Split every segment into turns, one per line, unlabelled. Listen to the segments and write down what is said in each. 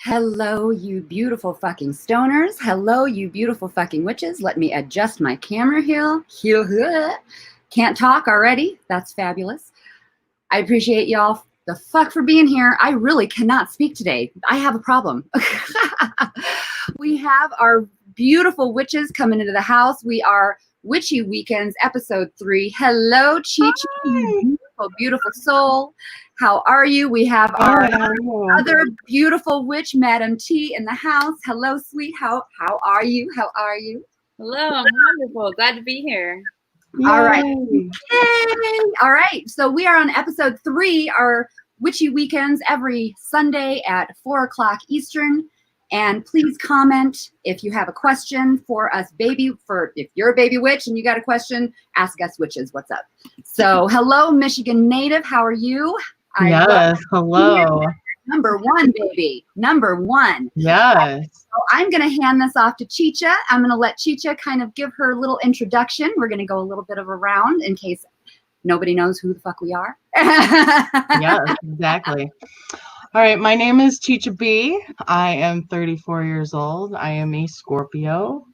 Hello, you beautiful fucking stoners. Hello, you beautiful fucking witches. Let me adjust my camera here. Can't talk already. That's fabulous. I appreciate y'all the fuck for being here. I really cannot speak today. I have a problem. We have our beautiful witches coming into the house. We are Witchy Weekends, episode 3. Hello, Chi-Chi, you beautiful, beautiful soul. How are you? We have our other beautiful witch, Madam T, in the house. Hello, sweet. How are you? How are you?
Hello, I'm wonderful. Glad to be here.
Yay. All right. Yay. All right. So we are on episode 3, our Witchy Weekends, every Sunday at 4 o'clock Eastern. And please comment if you have a question for us, if you're a baby witch and you got a question, ask us witches. What's up? So hello, Michigan native. How are you?
Yes, hello.
Number 1, baby. Number 1.
Yes.
So I'm going to hand this off to Chicha. I'm going to let Chicha kind of give her little introduction. We're going to go a little bit of a round in case nobody knows who the fuck we are.
Yes, exactly. All right, my name is Chicha B. I am 34 years old. I am a Scorpio.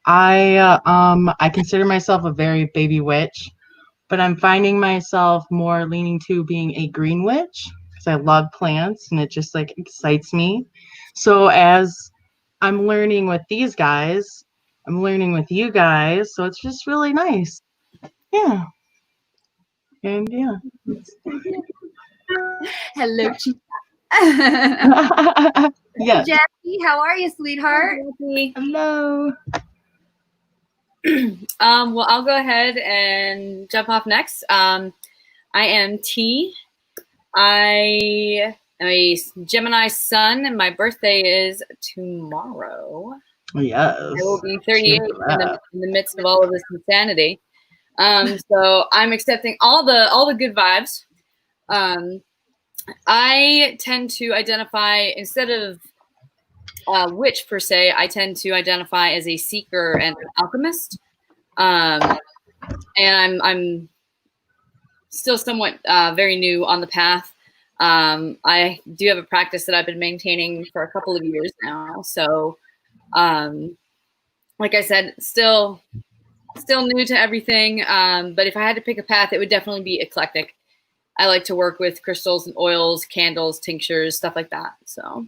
I consider myself a very baby witch, but I'm finding myself more leaning to being a green witch because I love plants and it just like excites me. So as I'm learning with these guys, I'm learning with you guys, so it's just really nice. Yeah. And yeah.
Hello, Chicha.
Yes.
Jackie, how are you, sweetheart?
Hello.
Well, I'll go ahead and jump off next. I am T. I am a Gemini sun, and my birthday is tomorrow.
Yes.
I will be 38 in the midst of all of this insanity. So I'm accepting all the good vibes. I tend to identify, instead of witch per se, I tend to identify as a seeker and an alchemist. And I'm still somewhat very new on the path. I do have a practice that I've been maintaining for a couple of years now. So, like I said, still new to everything. But if I had to pick a path, it would definitely be eclectic. I like to work with crystals and oils, candles, tinctures, stuff like that. So,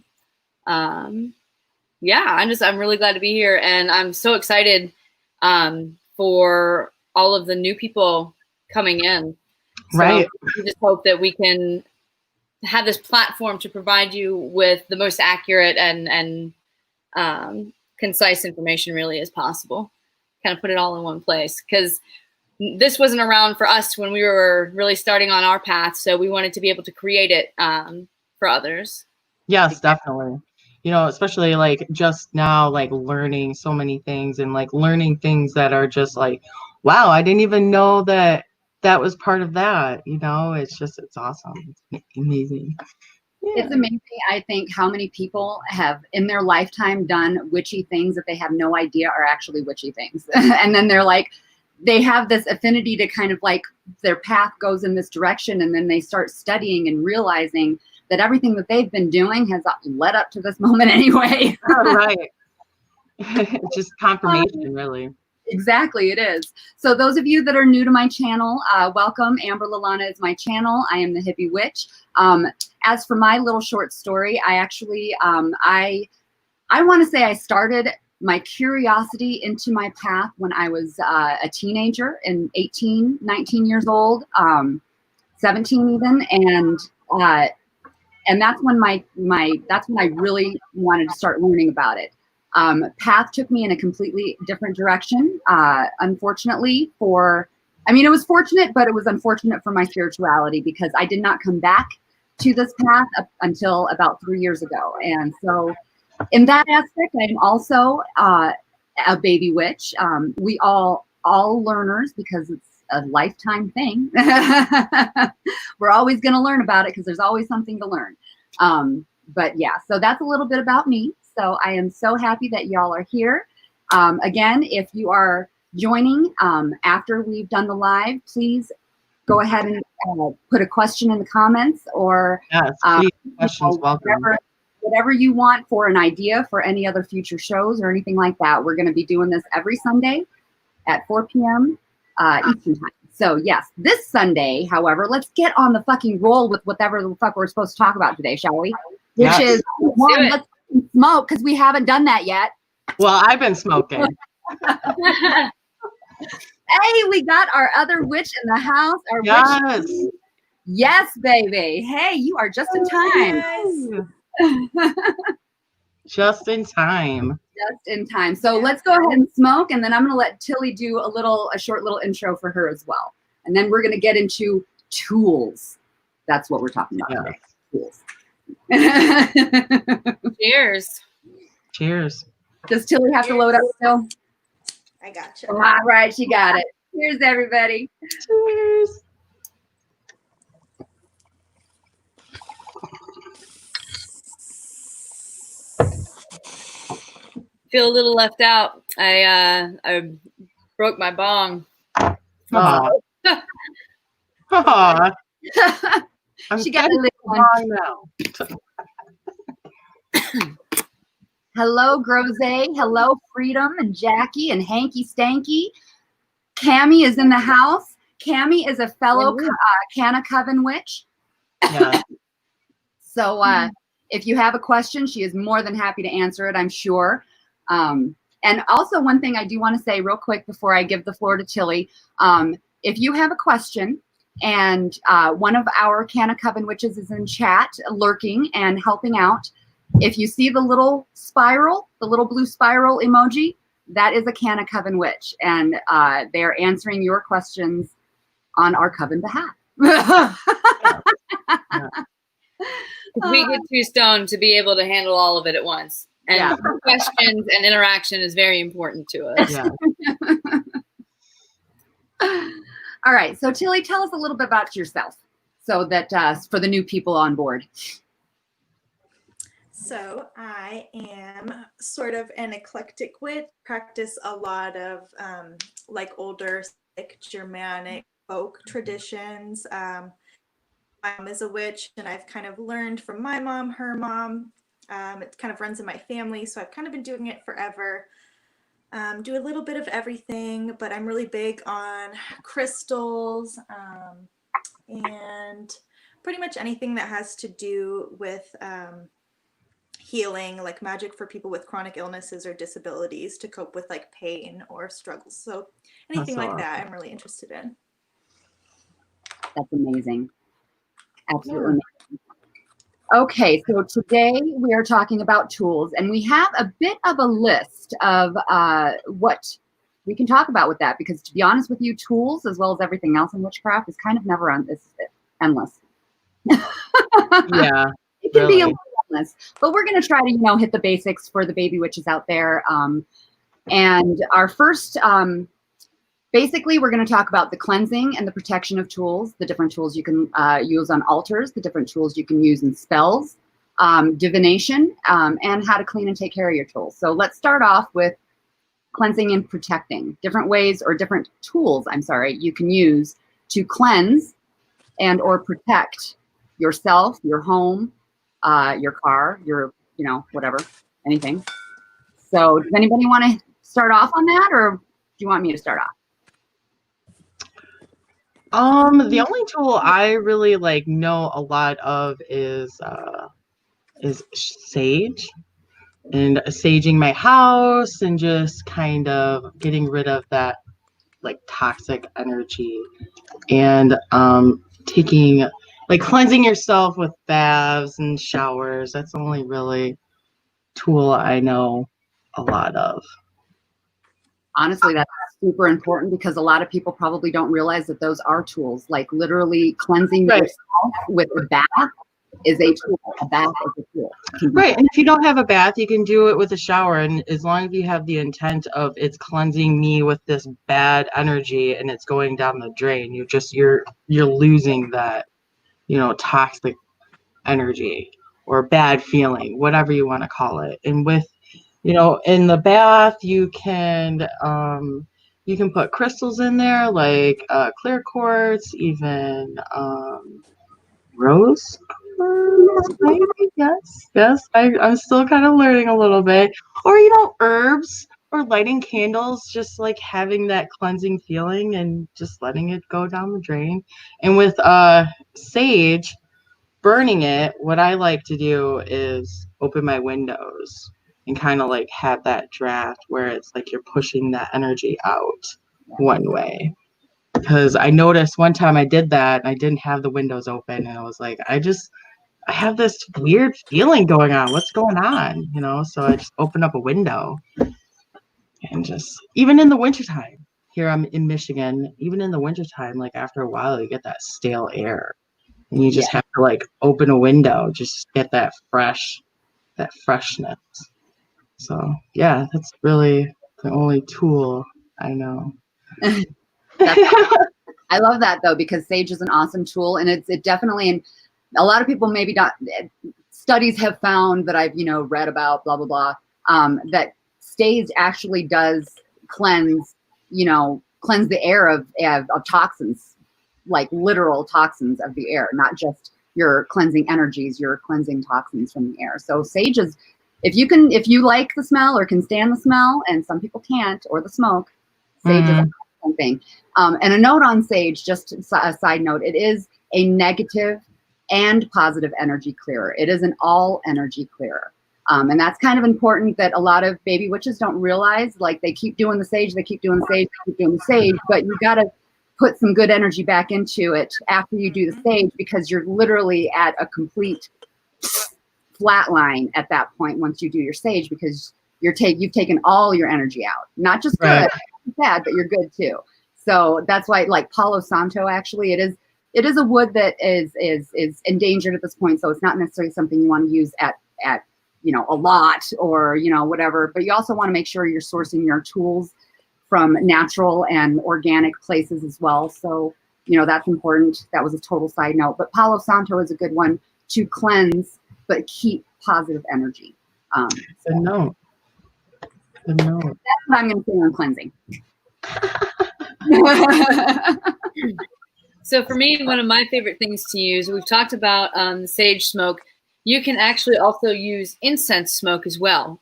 yeah, I'm really glad to be here, and I'm so excited for all of the new people coming in. So
right.
We just hope that we can have this platform to provide you with the most accurate and concise information really as possible. Kind of put it all in one place, because this wasn't around for us when we were really starting on our path. So we wanted to be able to create it for others.
Yes, definitely. You know, especially like just now, like learning so many things and like learning things that are just like, wow, I didn't even know that was part of that. You know, it's awesome. It's amazing.
Yeah. It's amazing, I think, how many people have in their lifetime done witchy things that they have no idea are actually witchy things. And then they're like, they have this affinity to kind of like their path goes in this direction, and then they start studying and realizing that everything that they've been doing has led up to this moment anyway.
Right. Just confirmation, really.
Exactly, it is. So those of you that are new to my channel, welcome. Amber Lalana is my channel. I am the Hippie Witch. As for my little short story, I actually, I want to say I started my curiosity into my path when I was a teenager, and 18, 19 years old, 17 even, and that's when that's when I really wanted to start learning about it. Path took me in a completely different direction. Unfortunately it was fortunate, but it was unfortunate for my spirituality, because I did not come back to this path up until about 3 years ago. And so in that aspect, I'm also a baby witch. We all learners, because it's a lifetime thing. We're always going to learn about it because there's always something to learn. But yeah, so that's a little bit about me. So I am so happy that y'all are here. Again, if you are joining after we've done the live, please go ahead and put a question in the comments, or
yes, questions welcome.
whatever you want for an idea for any other future shows or anything like that. We're going to be doing this every Sunday at 4 p.m. Eastern time. So yes, this Sunday, however, let's get on the fucking roll with whatever the fuck we're supposed to talk about today, shall we? Which is one, let's smoke, because we haven't done that yet.
Well, I've been smoking.
Hey, we got our other witch in the house. Our
Yes.
witch. Yes, baby. Hey, you are just in time.
Just in time.
Just in time. So let's go ahead and smoke, and then I'm going to let Tilly do a short little intro for her as well. And then we're going to get into tools. That's what we're talking about today. Tools.
Cheers.
Cheers.
Does Tilly have to load up still?
I got you.
All right, she got it. Cheers, everybody.
Cheers.
Feel a little left out. I broke my bong.
Aw. Aw.
She got a little one
now.
Hello, Grose. Hello, Freedom and Jackie and Hanky Stanky. Cammie is in the house. Cammie is a fellow Canna Coven witch.
Yeah.
So if you have a question, she is more than happy to answer it, I'm sure. And also one thing I do want to say real quick before I give the floor to Tilly, if you have a question and one of our Canna Coven witches is in chat, lurking and helping out, if you see the little spiral, the little blue spiral emoji, that is a Canna Coven witch, and they are answering your questions on our coven behalf.
We get too stoned to be able to handle all of it at once. And questions and interaction is very important to us.
Yeah.
All right. So Tilly, tell us a little bit about yourself so that for the new people on board.
So I am sort of an eclectic witch, practice a lot of like older Germanic folk traditions. My mom is a witch, and I've kind of learned from my mom, her mom. It kind of runs in my family, so I've kind of been doing it forever. Do a little bit of everything, but I'm really big on crystals and pretty much anything that has to do with healing, like magic for people with chronic illnesses or disabilities to cope with like pain or struggles. So anything like that I'm really interested in.
That's amazing. Absolutely amazing. Okay, so today we are talking about tools, and we have a bit of a list of what we can talk about with that, because to be honest with you, tools, as well as everything else in witchcraft, is kind of never endless.
Yeah.
It can be a little endless, but we're going to try to, hit the basics for the baby witches out there. And our first, basically, we're going to talk about the cleansing and the protection of tools, the different tools you can use on altars, the different tools you can use in spells, divination, and how to clean and take care of your tools. So let's start off with cleansing and protecting. Different ways, or different tools, you can use to cleanse and or protect yourself, your home, your car, your, whatever, anything. So does anybody want to start off on that, or do you want me to start off?
The only tool I really know a lot of is sage, and saging my house and just kind of getting rid of that toxic energy, and taking cleansing yourself with baths and showers. That's the only really tool I know a lot of.
Honestly, that's super important, because a lot of people probably don't realize that those are tools. Like literally cleansing yourself with a bath is a tool. A bath is a tool.
Right. And if you don't have a bath, you can do it with a shower. And as long as you have the intent of it's cleansing me with this bad energy and it's going down the drain, you're losing that, toxic energy or bad feeling, whatever you want to call it. And with, in the bath, you can put crystals in there, like clear quartz, even rose Maybe, yes, yes. I'm still kind of learning a little bit. Or, herbs or lighting candles, just like having that cleansing feeling and just letting it go down the drain. And with sage, burning it, what I like to do is open my windows and kind of like have that draft where it's like you're pushing that energy out one way. Because I noticed one time I did that and I didn't have the windows open and I was like, I have this weird feeling going on. What's going on? So I just opened up a window and just, even in the wintertime, here I'm in Michigan, even in the wintertime, like after a while, you get that stale air and you just have to like open a window, just get that freshness. So yeah, that's really the only tool I know.
I love that though, because sage is an awesome tool, and it definitely, and a lot of people maybe not, studies have found that I've read about, blah blah blah, that sage actually does cleanse the air of toxins, like literal toxins of the air, not just your cleansing energies, you're cleansing toxins from the air. So sage is, if you like the smell or can stand the smell, and some people can't, or the smoke, sage is something. And a note on sage, just a side note, it is a negative and positive energy clearer. It is an all energy clearer. And that's kind of important, that a lot of baby witches don't realize. Like, they keep doing the sage, but you got to put some good energy back into it after you do the sage, because you're literally at a complete flat line at that point once you do your sage, because you've taken all your energy out, not just good, bad, but you're good too. So that's why, like Palo Santo, actually, it is a wood that is endangered at this point. So it's not necessarily something you want to use at a lot, or whatever. But you also want to make sure you're sourcing your tools from natural and organic places as well. So that's important. That was a total side note. But Palo Santo is a good one to cleanse but keep positive energy.
Good note. Good note.
That's what I'm going to say on cleansing.
So for me, one of my favorite things to use, we've talked about the sage smoke. You can actually also use incense smoke as well,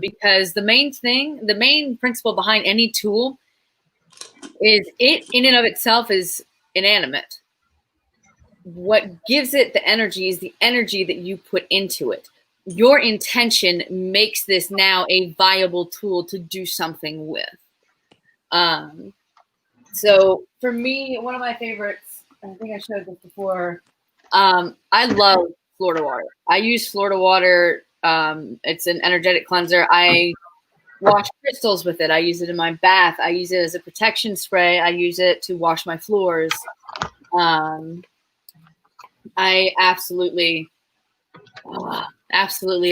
because the main principle behind any tool is it in and of itself is inanimate. What gives it the energy is the energy that you put into it. Your intention makes this now a viable tool to do something with. So for me, one of my favorites, I think I showed this before, I love Florida water. I use Florida water. It's an energetic cleanser. I wash crystals with it. I use it in my bath. I use it as a protection spray. I use it to wash my floors. I absolutely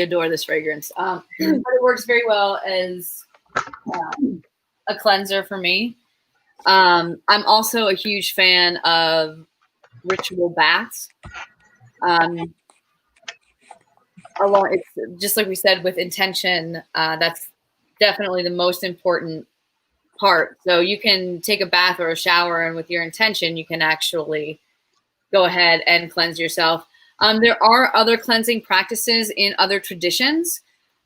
adore this fragrance. But it works very well as a cleanser for me. I'm also a huge fan of ritual baths. It's just like we said, with intention, that's definitely the most important part. So you can take a bath or a shower, and with your intention, you can actually go ahead and cleanse yourself. There are other cleansing practices in other traditions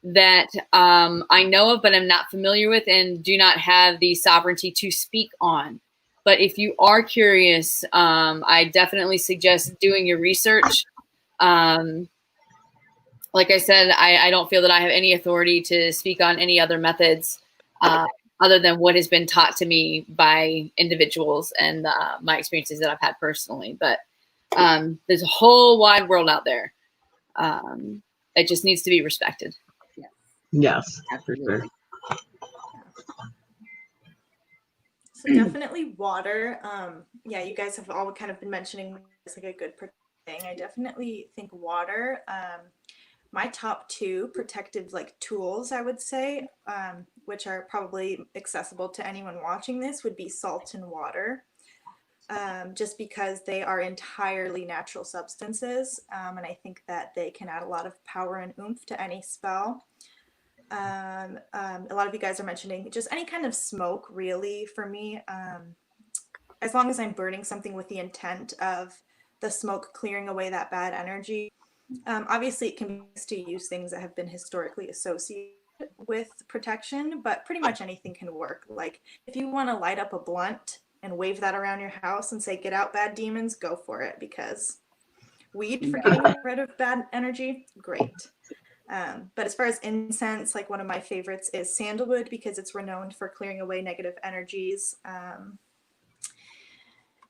that I know of, but I'm not familiar with and do not have the sovereignty to speak on. But if you are curious, I definitely suggest doing your research. Like I said, I don't feel that I have any authority to speak on any other methods other than what has been taught to me by individuals and my experiences that I've had personally. But there's a whole wide world out there. It just needs to be respected.
Yes, for sure.
So definitely water. Yeah, you guys have all kind of been mentioning it's like a good thing. I definitely think water. My top two protective tools, I would say, which are probably accessible to anyone watching this, would be salt and water. Just because they are entirely natural substances, and I think that they can add a lot of power and oomph to any spell. A lot of you guys are mentioning just any kind of smoke, really, for me. As long as I'm burning something with the intent of the smoke clearing away that bad energy, Obviously, it can be used to use things that have been historically associated with protection, but pretty much anything can work. Like if you want to light up a blunt and wave that around your house and say, "Get out, bad demons," go for it, because weed for getting rid of bad energy, great. But as far as incense, like one of my favorites is sandalwood, because it's renowned for clearing away negative energies.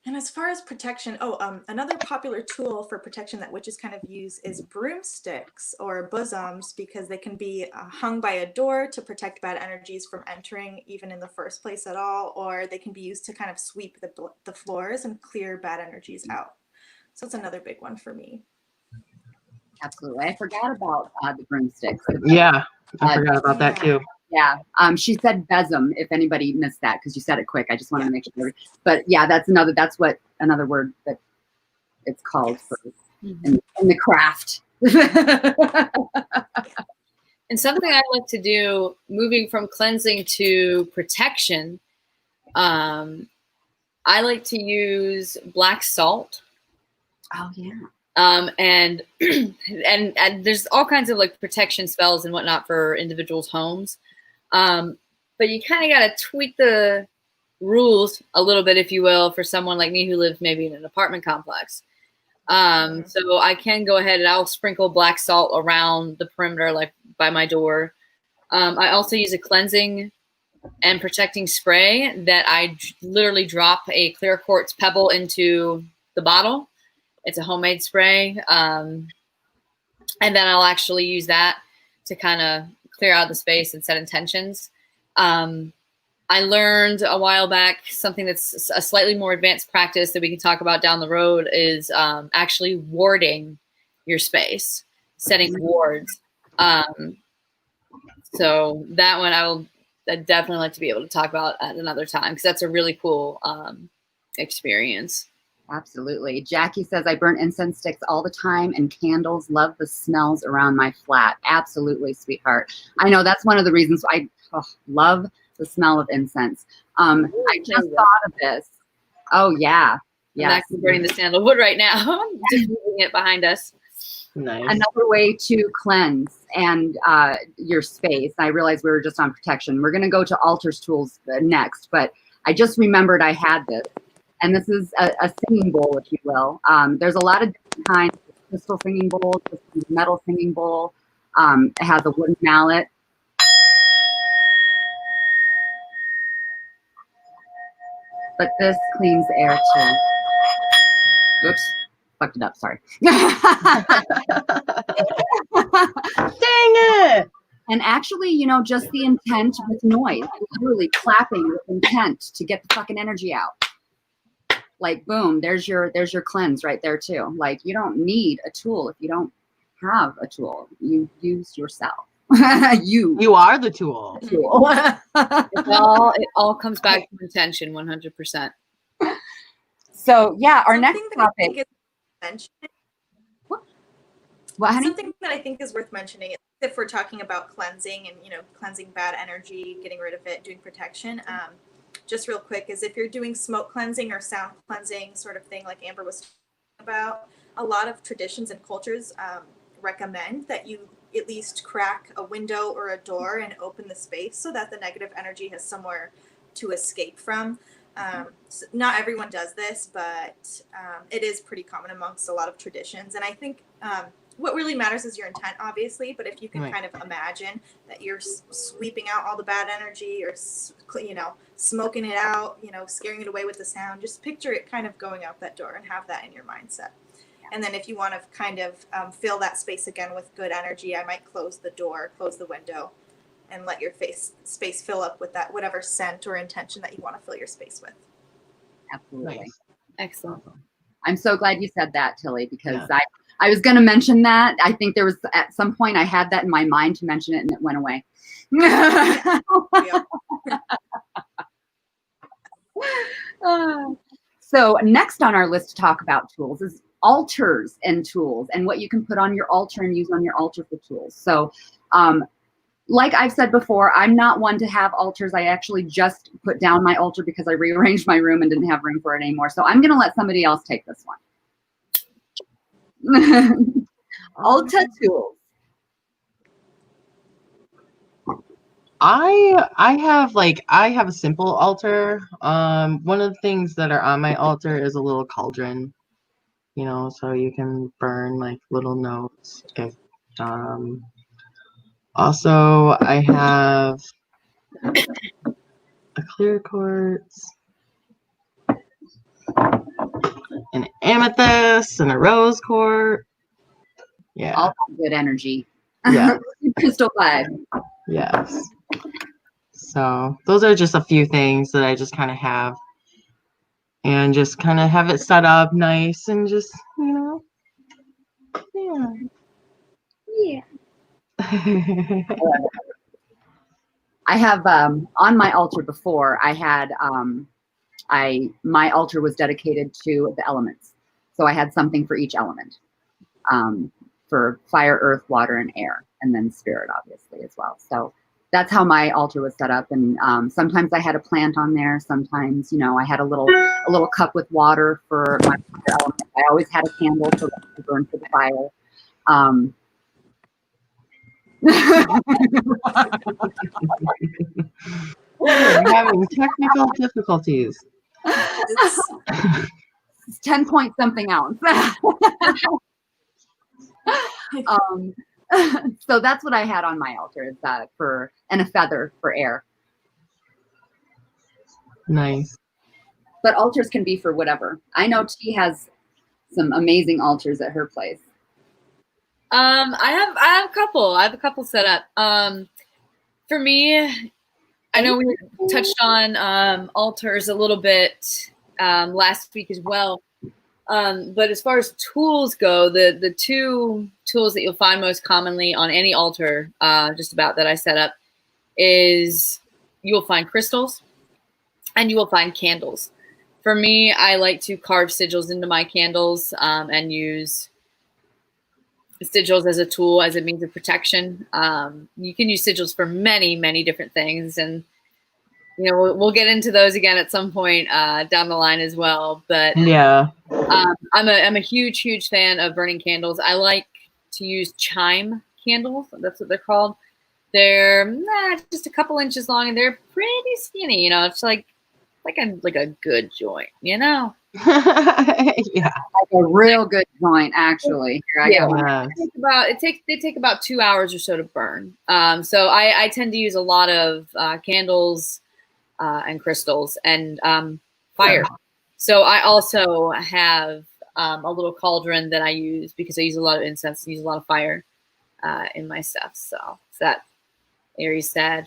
And as far as protection, another popular tool for protection that witches kind of use is broomsticks or bosoms, because they can be hung by a door to protect bad energies from entering even in the first place at all, or they can be used to kind of sweep the floors and clear bad energies out. So it's another big one for me.
Absolutely. I forgot about the broomsticks.
Yeah, I forgot about that too.
Yeah. She said besom, if anybody missed that, because you said it quick. I just wanted to make sure. But yeah, that's what another word that it's called for in the craft.
And something I like to do, moving from cleansing to protection, I like to use black salt.
Oh yeah.
And there's all kinds of like protection spells and whatnot for individuals' homes. But you kind of got to tweak the rules a little bit, if you will, for someone like me who lives maybe in an apartment complex. So I can go ahead and I'll sprinkle black salt around the perimeter, like by my door. I also use a cleansing and protecting spray that I literally drop a clear quartz pebble into the bottle. It's a homemade spray. And then I'll actually use that to kind of clear out the space and set intentions. I learned a while back something that's a slightly more advanced practice that we can talk about down the road is actually warding your space, setting wards. So that one I'd definitely like to be able to talk about at another time, because that's a really cool experience.
Absolutely. Jackie says, I burn incense sticks all the time and candles. Love the smells around my flat. Absolutely, sweetheart. I know that's one of the reasons I love the smell of incense. I just thought of this. Oh, yeah.
Yeah. I'm actually burning the sandalwood right now. Just moving it behind us.
Nice.
Another way to cleanse and your space. I realize we were just on protection. We're going to go to altars tools next, but I just remembered I had this. And this is a singing bowl, if you will. There's a lot of different kinds. Crystal singing bowl, metal singing bowl. It has a wooden mallet. But this cleans air too. Oops, fucked it up, sorry.
Dang it!
And actually, you know, just the intent with noise, literally clapping with intent to get the fucking energy out. Like, boom, there's your cleanse right there too. Like, you don't need a tool if you don't have a tool. You use yourself. You
are the tool.
It all comes back to intention, 100%.
So yeah, our next topic.
Something that I think is worth mentioning, if we're talking about cleansing and, you know, cleansing bad energy, getting rid of it, doing protection, just real quick, is if you're doing smoke cleansing or sound cleansing sort of thing like Amber was talking about, a lot of traditions and cultures recommend that you at least crack a window or a door and open the space so that the negative energy has somewhere to escape from. So not everyone does this, but it is pretty common amongst a lot of traditions. And I think what really matters is your intent, obviously, but if you can kind of imagine that you're sweeping out all the bad energy or, you know, smoking it out, you know, scaring it away with the sound, just picture it kind of going out that door and have that in your mindset. And then if you want to kind of fill that space again with good energy, I might close the door, close the window, and let your space fill up with that, whatever scent or intention that you want to fill your space with.
Absolutely.
Nice. Excellent.
I'm so glad you said that, Tilly, because I was going to mention that. I think there was at some point I had that in my mind to mention it and it went away. So next on our list to talk about tools is altars and tools and what you can put on your altar and use on your altar for tools. So like I've said before, I'm not one to have altars. I actually just put down my altar because I rearranged my room and didn't have room for it anymore. So I'm going to let somebody else take this one. Altar tools.
I have a simple altar. One of the things that are on my altar is a little cauldron, so you can burn like little notes. If also I have a clear quartz, an amethyst, and a rose quartz. Yeah.
All good energy.
Yeah.
Crystal vibe.
Yes. So those are just a few things that I just kind of have. And just kind of have it set up nice and just, yeah.
Yeah. I have on my altar before, I had my altar was dedicated to the elements. So I had something for each element. For fire, earth, water, and air, and then spirit, obviously, as well. So that's how my altar was set up. And sometimes I had a plant on there. Sometimes, I had a little cup with water for my fire element. I always had a candle to burn for the fire.
We're having technical difficulties.
It's 10 point something ounce. So that's what I had on my altar, is that and a feather for air.
Nice.
But altars can be for whatever. I know T has some amazing altars at her place.
I have a couple. I have a couple set up. For me, I know we touched on altars a little bit last week as well. But as far as tools go, the two tools that you'll find most commonly on any altar, just about that I set up, is you will find crystals and you will find candles. For me, I like to carve sigils into my candles and use sigils as a tool, as a means of protection. You can use sigils for many, many different things, and we'll get into those again at some point down the line as well. But
yeah,
I'm a huge fan of burning candles. I like to use chime candles. That's what they're called. They're just a couple inches long and they're pretty skinny. It's like a good joint.
Yeah,
like a real good joint, actually. Here, I got one.
They take about 2 hours or so to burn. So I tend to use a lot of candles and crystals and fire. So I also have a little cauldron that I use because I use a lot of incense and use a lot of fire in my stuff. So it's that Aries Sag.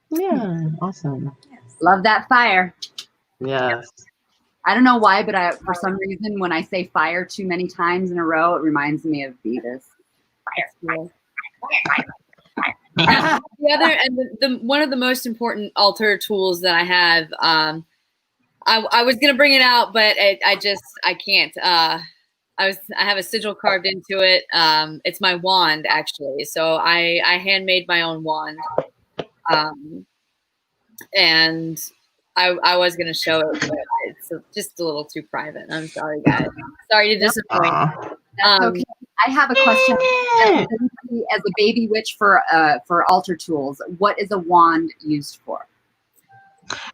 Yeah, awesome.
Love that fire.
Yes.
I don't know why, but for some reason, when I say fire too many times in a row, it reminds me of Beavis. Fire.
The other and one of the most important altar tools that I have, I was gonna bring it out, but I can't. I have a sigil carved into it. It's my wand, actually. So I handmade my own wand, and I was gonna show it, but it's just a little too private. I'm sorry, guys. Sorry to disappoint.
Okay. I have a question. As a baby witch for altar tools, what is a wand used for?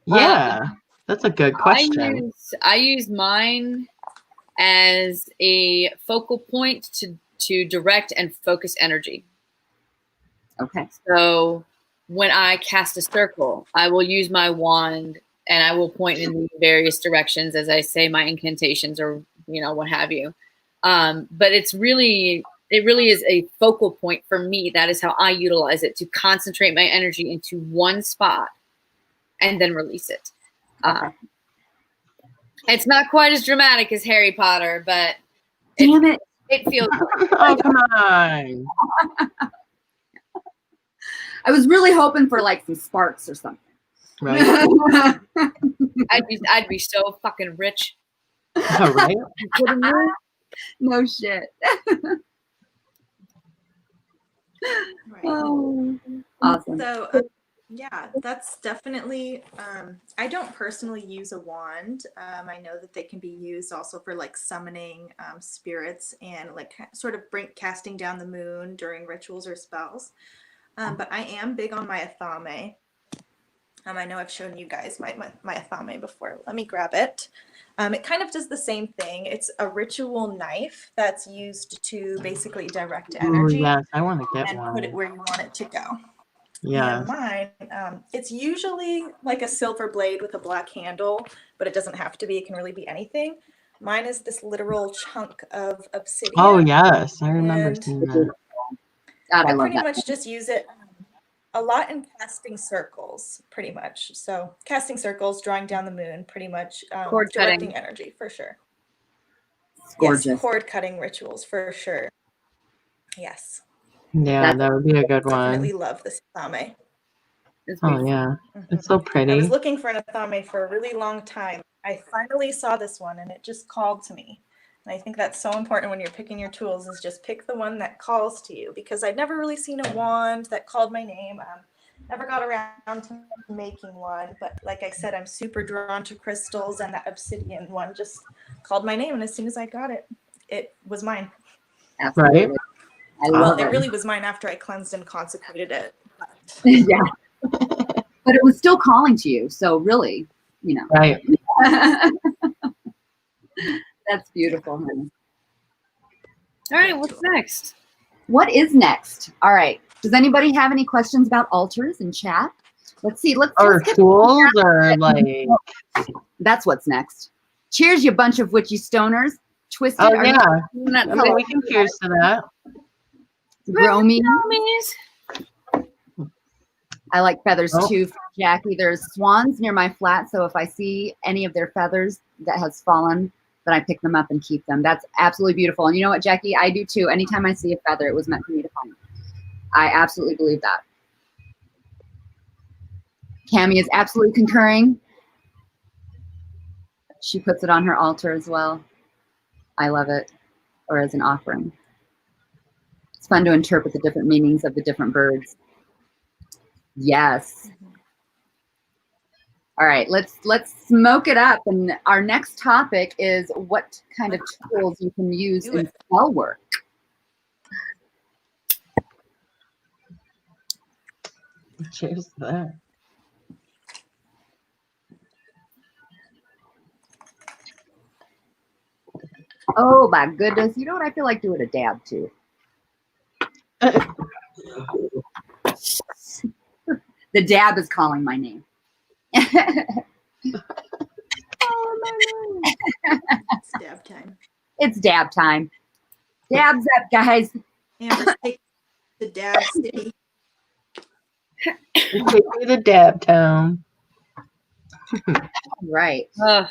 Yeah, that's a good question.
I use mine as a focal point to direct and focus energy.
Okay.
So when I cast a circle, I will use my wand and I will point in various directions as I say my incantations or what have you. But it really is a focal point for me. That is how I utilize it, to concentrate my energy into one spot and then release it. It's not quite as dramatic as Harry Potter, but
damn it,
it feels good.
Oh, come on.
I was really hoping for like some sparks or something.
Right.
I'd be so fucking rich.
Oh, right?
No shit.
Right.
Oh, awesome.
So Yeah, that's definitely, I don't personally use a wand. I know that they can be used also for like summoning spirits and like sort of casting down the moon during rituals or spells. But I am big on my athame. I know I've shown you guys my athame before. Let me grab it. It kind of does the same thing. It's a ritual knife that's used to basically direct
Oh,
energy
yes, I want to get
and put it
one.
where you want it to go.
Yeah.
And mine, it's usually like a silver blade with a black handle, but it doesn't have to be. It can really be anything. Mine is this literal chunk of obsidian.
Oh, yes, I remember
And
seeing that.
God, I
I
love
pretty
that.
much just use it a lot in casting circles, pretty much. So casting circles, drawing down the moon, pretty much
Cord
directing
cutting.
energy for sure.
It's gorgeous.
Yes, cord cutting rituals for sure. Yes.
Yeah, that would be a good
Definitely
one.
love this athame.
It's
Oh,
beautiful.
yeah.
Mm-hmm.
It's so
I was
pretty.
looking for an athame for a really long time. I finally saw this one and it just called to me. And I think that's so important when you're picking your tools is just pick the one that calls to you, because I'd never really seen a wand that called my name. Never got around to making one, but like I said, I'm super drawn to crystals, and that obsidian one just called my name. And as soon as I got it, it was mine.
Absolutely.
Right?
I love
It
it.
really was mine after I cleansed and consecrated it. But
Yeah. But it was still calling to you. So really, you know.
Right.
That's beautiful, honey.
All right, what's next?
What is next? All right. Does anybody have any questions about altars in chat? Let's see.
Or
Let's get
tools, or like.
That's what's next. Cheers, you bunch of witchy stoners. Twisted.
Oh,
Are
yeah.
you
Yeah, we can cheers to that.
Gromy.
Homies.
I like feathers
Oh.
too, Jackie. There's swans near my flat, so if I see any of their feathers that has fallen, then I pick them up and keep them. That's absolutely beautiful. And you know what, Jackie? I do too. Anytime I see a feather, it was meant for me to find. I absolutely believe that. Cammie is absolutely concurring. She puts it on her altar as well. I love it. Or as an offering. It's fun to interpret the different meanings of the different birds. Yes. All right, let's smoke it up. And our next topic is what kind of tools you can use in spell work.
Cheers to that.
Oh my goodness. You know what? I feel like doing a dab too. The dab is calling my name.
it's dab time.
It's dab time. Dabs up, guys.
Amber's taking the dab city.
Take me to Dab Town.
Right.
Ugh.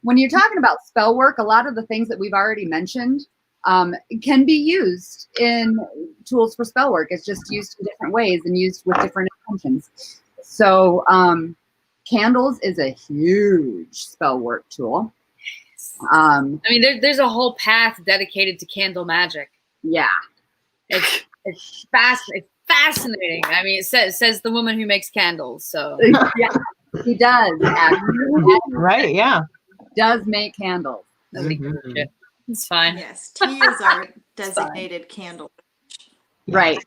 When you're talking about spell work, a lot of the things that we've already mentioned can be used in tools for spell work. It's just used in different ways and used with different intentions. So candles is a huge spell work tool.
I mean, there's a whole path dedicated to candle magic.
Yeah.
It's fascinating. I mean, it says the woman who makes candles. So
yeah, he does.
Right, yeah.
Does make candles.
It's fine.
Yes, tea is our designated candle.
Right.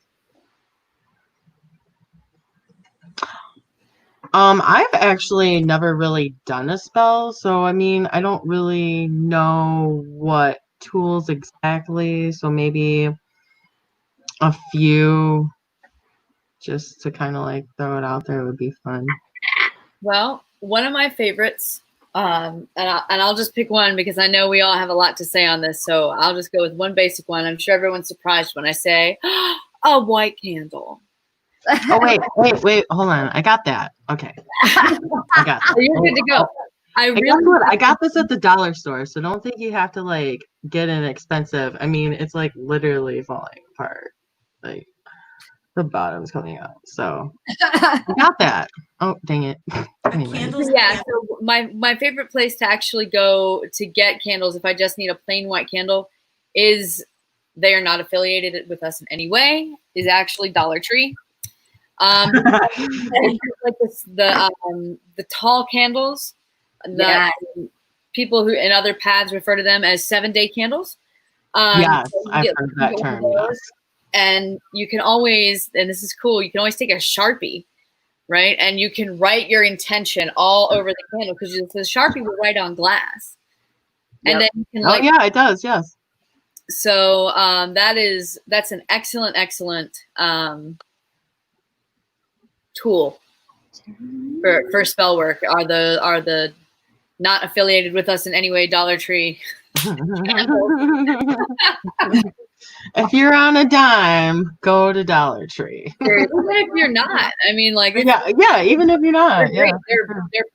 I've actually never really done a spell, so I mean, I don't really know what tools exactly, so maybe a few just to kind of like throw it out there would be fun.
Well, one of my favorites, and I'll just pick one because I know we all have a lot to say on this, so I'll just go with one basic one. I'm sure everyone's surprised when I say a white candle.
Oh, wait, hold on. I got that. Okay. I got that.
You're good to go.
I got this at the dollar store, so don't think you have to like get an expensive. I mean, it's like literally falling apart. Like the bottom's coming out. So I got that. Oh, dang it. Anyway.
Yeah, so my favorite place to actually go to get candles if I just need a plain white candle is, they are not affiliated with us in any way, is actually Dollar Tree. Like the tall candles. People who in other paths refer to them as 7-day candles.
Yes,
so
I've heard that term. Yes.
And you can always, and this is cool, you can always take a Sharpie, right? And you can write your intention all over the candle because the Sharpie will write on glass. And then you can
yeah, it does. Yes.
So that's an excellent tool for spell work. Are the not affiliated with us in any way Dollar Tree.
If you're on a dime, go to Dollar Tree.
Even if you're not, I mean, like
yeah, even if you're not,
they're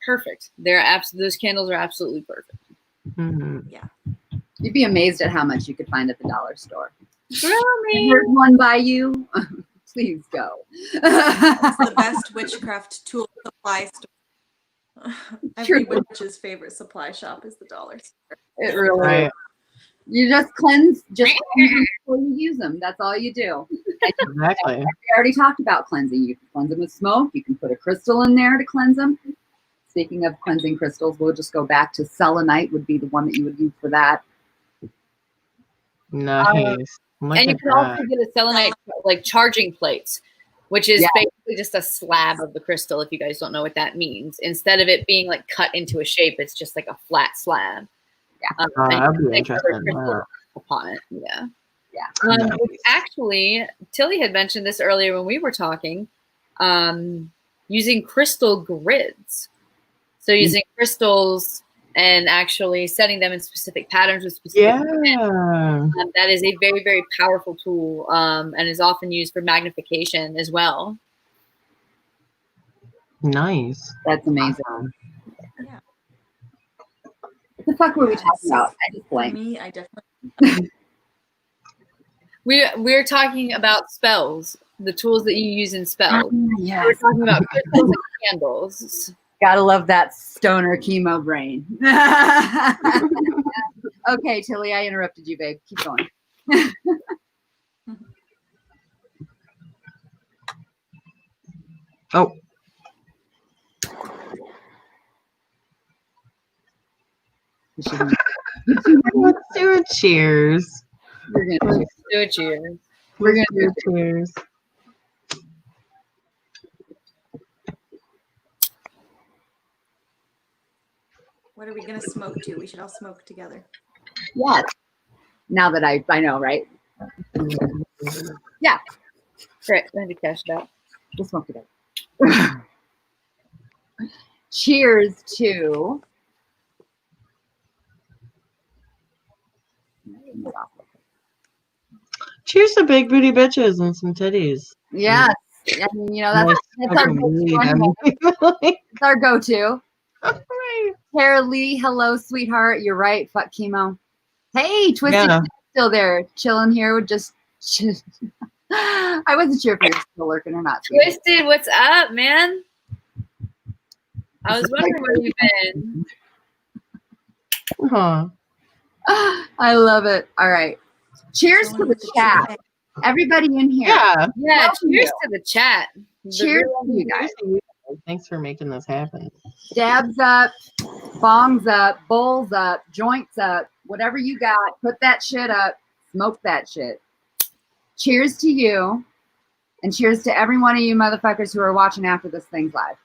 perfect. Those candles are absolutely perfect.
Mm-hmm.
Yeah.
You'd be amazed at how much you could find at the dollar store.
Really?
Here's one by you. Please go.
It's the best witchcraft tool supply store. Every witch's favorite supply shop is the dollar store.
It really is. You just cleanse before you use them. That's all you do.
Exactly.
We already talked about cleansing. You can cleanse them with smoke. You can put a crystal in there to cleanse them. Speaking of cleansing crystals, we'll just go back to selenite would be the one that you would use for that.
Nice.
And you can also get a selenite like charging plates, which is basically just a slab of the crystal. If you guys don't know what that means, instead of it being like cut into a shape, it's just like a flat slab.
Yeah, that'd be interesting.
Upon it, yeah. Actually, Tilly had mentioned this earlier when we were talking, using crystal grids. So using crystals and actually setting them in specific patterns with specific that is a very, very powerful tool and is often used for magnification as well.
Nice.
That's amazing.
Yeah.
What the fuck were we talking about? I just blanked.
Me, I definitely.
We're talking about spells, the tools that you use in spells.
Yes.
We're talking about crystals and candles.
Gotta love that stoner chemo brain. Okay, Tilly, I interrupted you, babe. Keep going.
Oh. Let's do a cheers.
We're gonna
do a cheers.
We're gonna do a cheers.
What are we gonna smoke to? We should all smoke together.
Yes. Now that I know, right? Yeah.
Great. Let me cash it out.
We'll smoke together. Cheers to.
Cheers to big booty bitches and some titties.
Yes. I mean, you know, that's our go-to. It's our go-to. Tara Lee, hello, sweetheart. You're right. Fuck chemo. Hey, Twisted, still there, chilling here with just. I wasn't sure if you were still lurking or not.
Twisted, what's up, man? I was wondering where you've been.
I love it. All right. Cheers to the chat. Everybody in here.
Yeah. Cheers to the chat.
Cheers to you guys.
Thanks for making this happen.
Dabs up, bongs up, bowls up, joints up, whatever you got, put that shit up, smoke that shit. Cheers to you, and cheers to every one of you motherfuckers who are watching after this thing's live.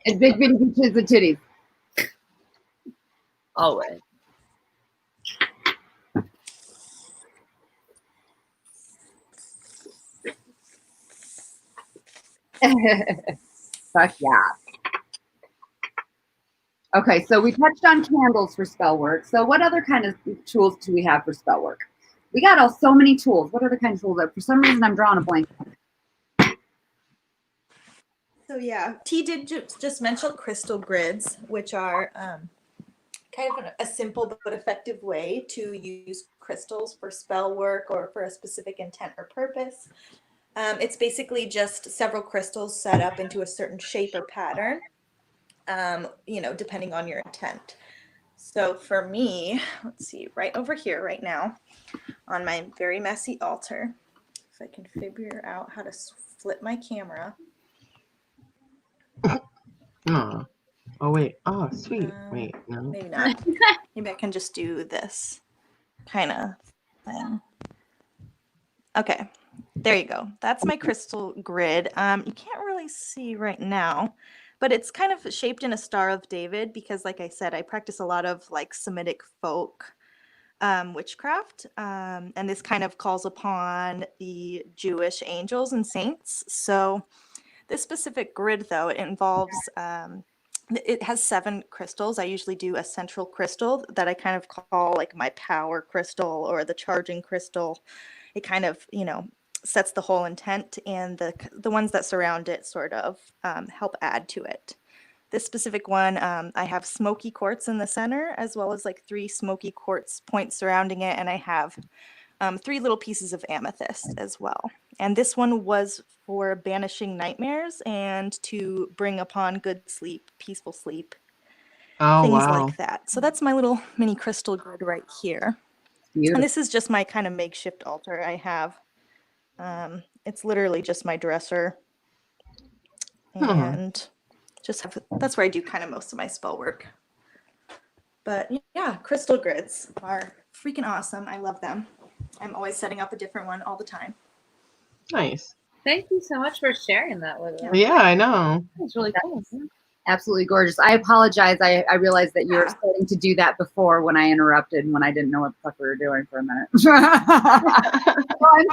It's big bitty bitches and titties.
Always.
Fuck yeah. Okay, so we touched on candles for spell work. So what other kind of tools do we have for spell work? We got so many tools. What other kind of tools? For some reason, I'm drawing a blank.
So yeah, T did just mention crystal grids, which are kind of a simple but effective way to use crystals for spell work or for a specific intent or purpose. It's basically just several crystals set up into a certain shape or pattern, depending on your intent. So for me, let's see, right over here right now, on my very messy altar. If I can figure out how to flip my camera.
Oh, wait. Oh, sweet. Wait, no.
Maybe not. Maybe I can just do this kind of thing. Okay, there you go. That's my crystal grid. You can't really see right now, but it's kind of shaped in a Star of David because, like I said, I practice a lot of like Semitic folk witchcraft, and this kind of calls upon the Jewish angels and saints. So this specific grid, though, it involves it has 7 crystals. I usually do a central crystal that I kind of call like my power crystal or the charging crystal. It kind of, sets the whole intent, and the ones that surround it sort of help add to it. This specific one, I have smoky quartz in the center, as well as like 3 smoky quartz points surrounding it, and I have 3 little pieces of amethyst as well. And this one was for banishing nightmares and to bring upon good sleep, peaceful sleep, things like that. So that's my little mini crystal grid right here.
Beautiful.
And this is just my kind of makeshift altar I have. It's literally just my dresser. And that's where I do kind of most of my spell work. But yeah, crystal grids are freaking awesome. I love them. I'm always setting up a different one all the time.
Nice.
Thank you so much for sharing that with us.
Yeah, I know.
It's really cool.
Absolutely gorgeous. I apologize. I realized that you were starting to do that before when I interrupted, when I didn't know what the fuck we were doing for a minute. Oh, I'm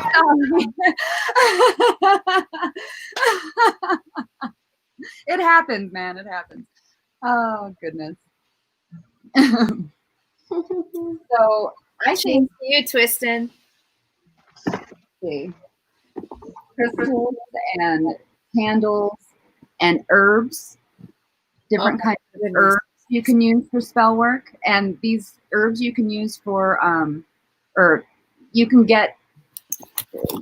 sorry. It happens, man. It happens. Oh, goodness. So I think
you, Twistin.
See, crystals and candles and herbs, different kinds of herbs you can use for spell work, and these herbs you can use for or you can get.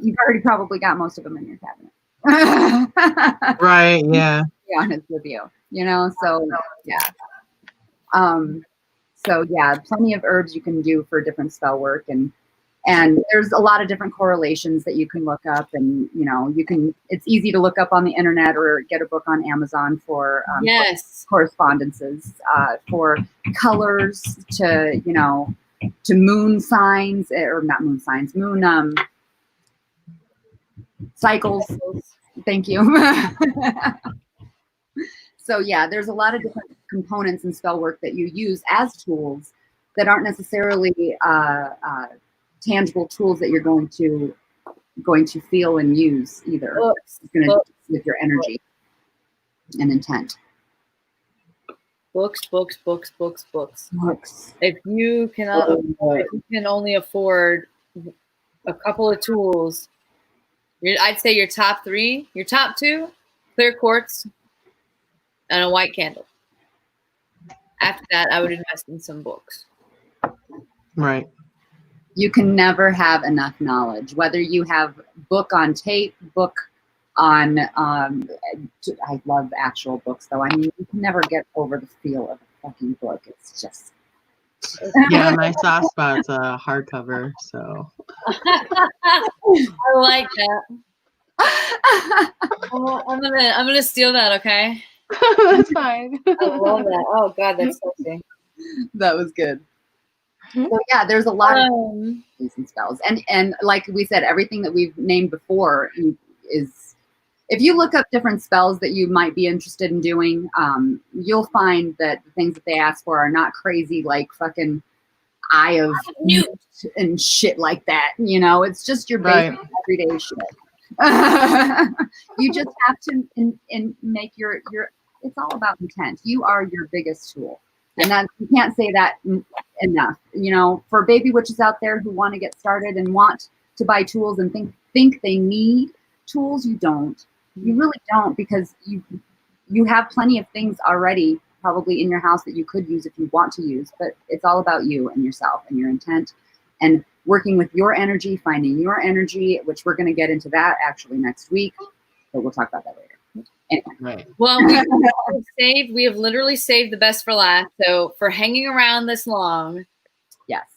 You've already probably got most of them in your cabinet.
Right, yeah.
To be honest with you, so yeah. So yeah, plenty of herbs you can do for different spell work, and there's a lot of different correlations that you can look up, and it's easy to look up on the internet or get a book on Amazon for correspondences, for colors, to to moon signs, or not moon signs, moon cycles. Thank you. So yeah, there's a lot of different components in spell work that you use as tools that aren't necessarily tangible tools that you're going to feel and use either. It's going to do with your energy and intent.
Books. If you can only afford a couple of tools, I'd say your top 3, your top 2, clear quartz and a white candle. After that, I would invest in some books.
Right.
You can never have enough knowledge, whether you have book on tape, book on, I love actual books though. I mean, you can never get over the feel of a fucking book. It's just.
Yeah, my soft spot's a hardcover, so.
I like that. I'm gonna steal that, okay?
That's fine.
I love that. Oh God, that's sexy.
That was good. So yeah, there's a lot of decent spells, and like we said, everything that we've named before is. If you look up different spells that you might be interested in doing, you'll find that the things that they ask for are not crazy, like fucking Eye of Newt and shit like that. It's just your basic everyday shit. You just have to make your. It's all about intent. You are your biggest tool, and that you can't say that enough. For baby witches out there who want to get started and want to buy tools and think they need tools, you don't. You really don't, because you have plenty of things already probably in your house that you could use if you want to use, but it's all about you and yourself and your intent and working with your energy, finding your energy, which we're going to get into that actually next week, but we'll talk about that later. Anyway.
Right.
Well, we have literally saved the best for last. So for hanging around this long,
yes,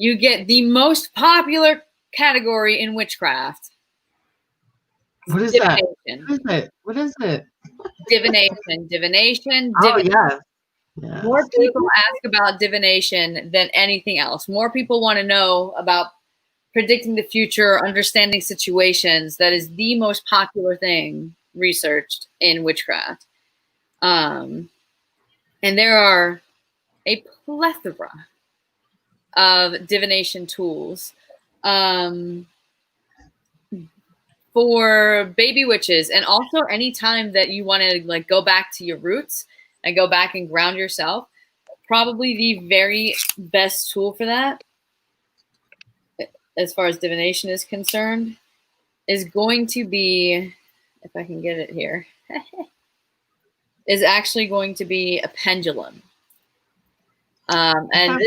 you get the most popular category in witchcraft.
What is
Divination.
that? What is it?
Divination.
Oh, yes. Yes.
More people ask about divination than anything else. More people want to know about predicting the future, understanding situations. That is the most popular thing researched in witchcraft. And there are a plethora of divination tools for baby witches, and also any time that you want to like go back to your roots and go back and ground yourself. Probably the very best tool for that, as far as divination is concerned, is going to be, if I can get it here, is actually going to be a pendulum. And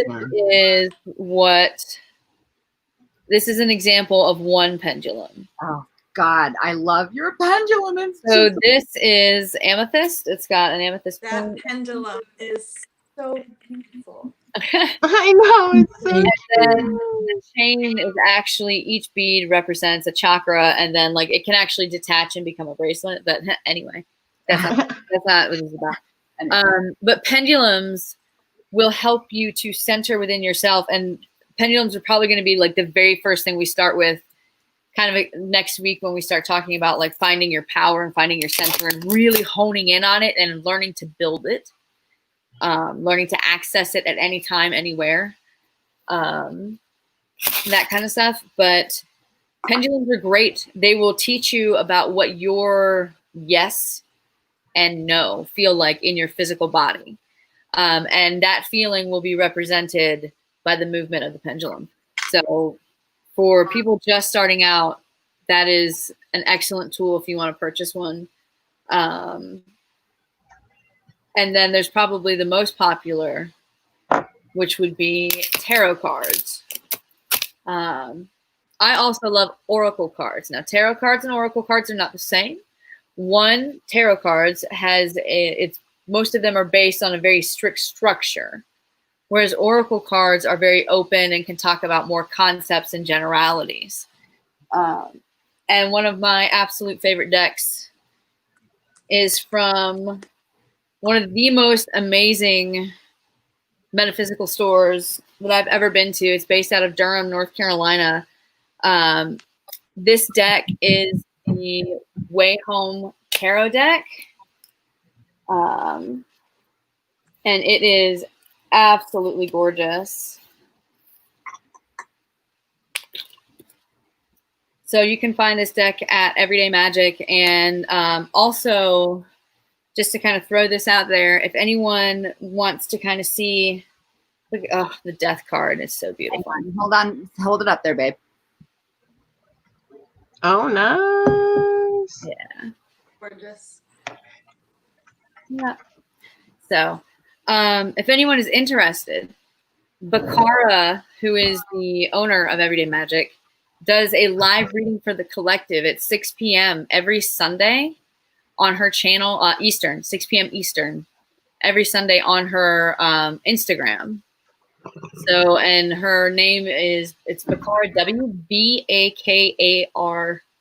this is an example of one pendulum.
Oh God, I love your pendulum.
So this is amethyst. It's got an amethyst
That
point.
pendulum is so beautiful.
I know, it's so
and then
cute.
the chain is actually, each bead represents a chakra, and then like it can actually detach and become a bracelet. But anyway, that's not what it's about. But pendulums will help you to center within yourself, and pendulums are probably going to be like the very first thing we start with kind of next week when we start talking about like finding your power and finding your center and really honing in on it and learning to build it, learning to access it at any time, anywhere, that kind of stuff. But pendulums are great. They will teach you about what your yes and no feel like in your physical body. And that feeling will be represented by the movement of the pendulum. So for people just starting out, that is an excellent tool if you want to purchase one. And then there's probably the most popular, which would be tarot cards. I also love oracle cards. Now, tarot cards and oracle cards are not the same. One, tarot cards most of them are based on a very strict structure, whereas oracle cards are very open and can talk about more concepts and generalities. And one of my absolute favorite decks is from one of the most amazing metaphysical stores that I've ever been to. It's based out of Durham, North Carolina. This deck is the Way Home Tarot deck. And it is absolutely gorgeous. So you can find this deck at Everyday Magic. And also, just to kind of throw this out there, if anyone wants to kind of see, look, oh, the Death card is so beautiful.
Hold on. Hold it up there, babe.
Oh, nice.
Yeah.
Gorgeous.
Yeah. So if anyone is interested, Bakara, who is the owner of Everyday Magic, does a live reading for the collective at 6 p.m. every Sunday on her channel, Eastern, 6 p.m. Eastern, every Sunday on her Instagram. So, and her name is, it's Bakara, W-B-A-K-A-R,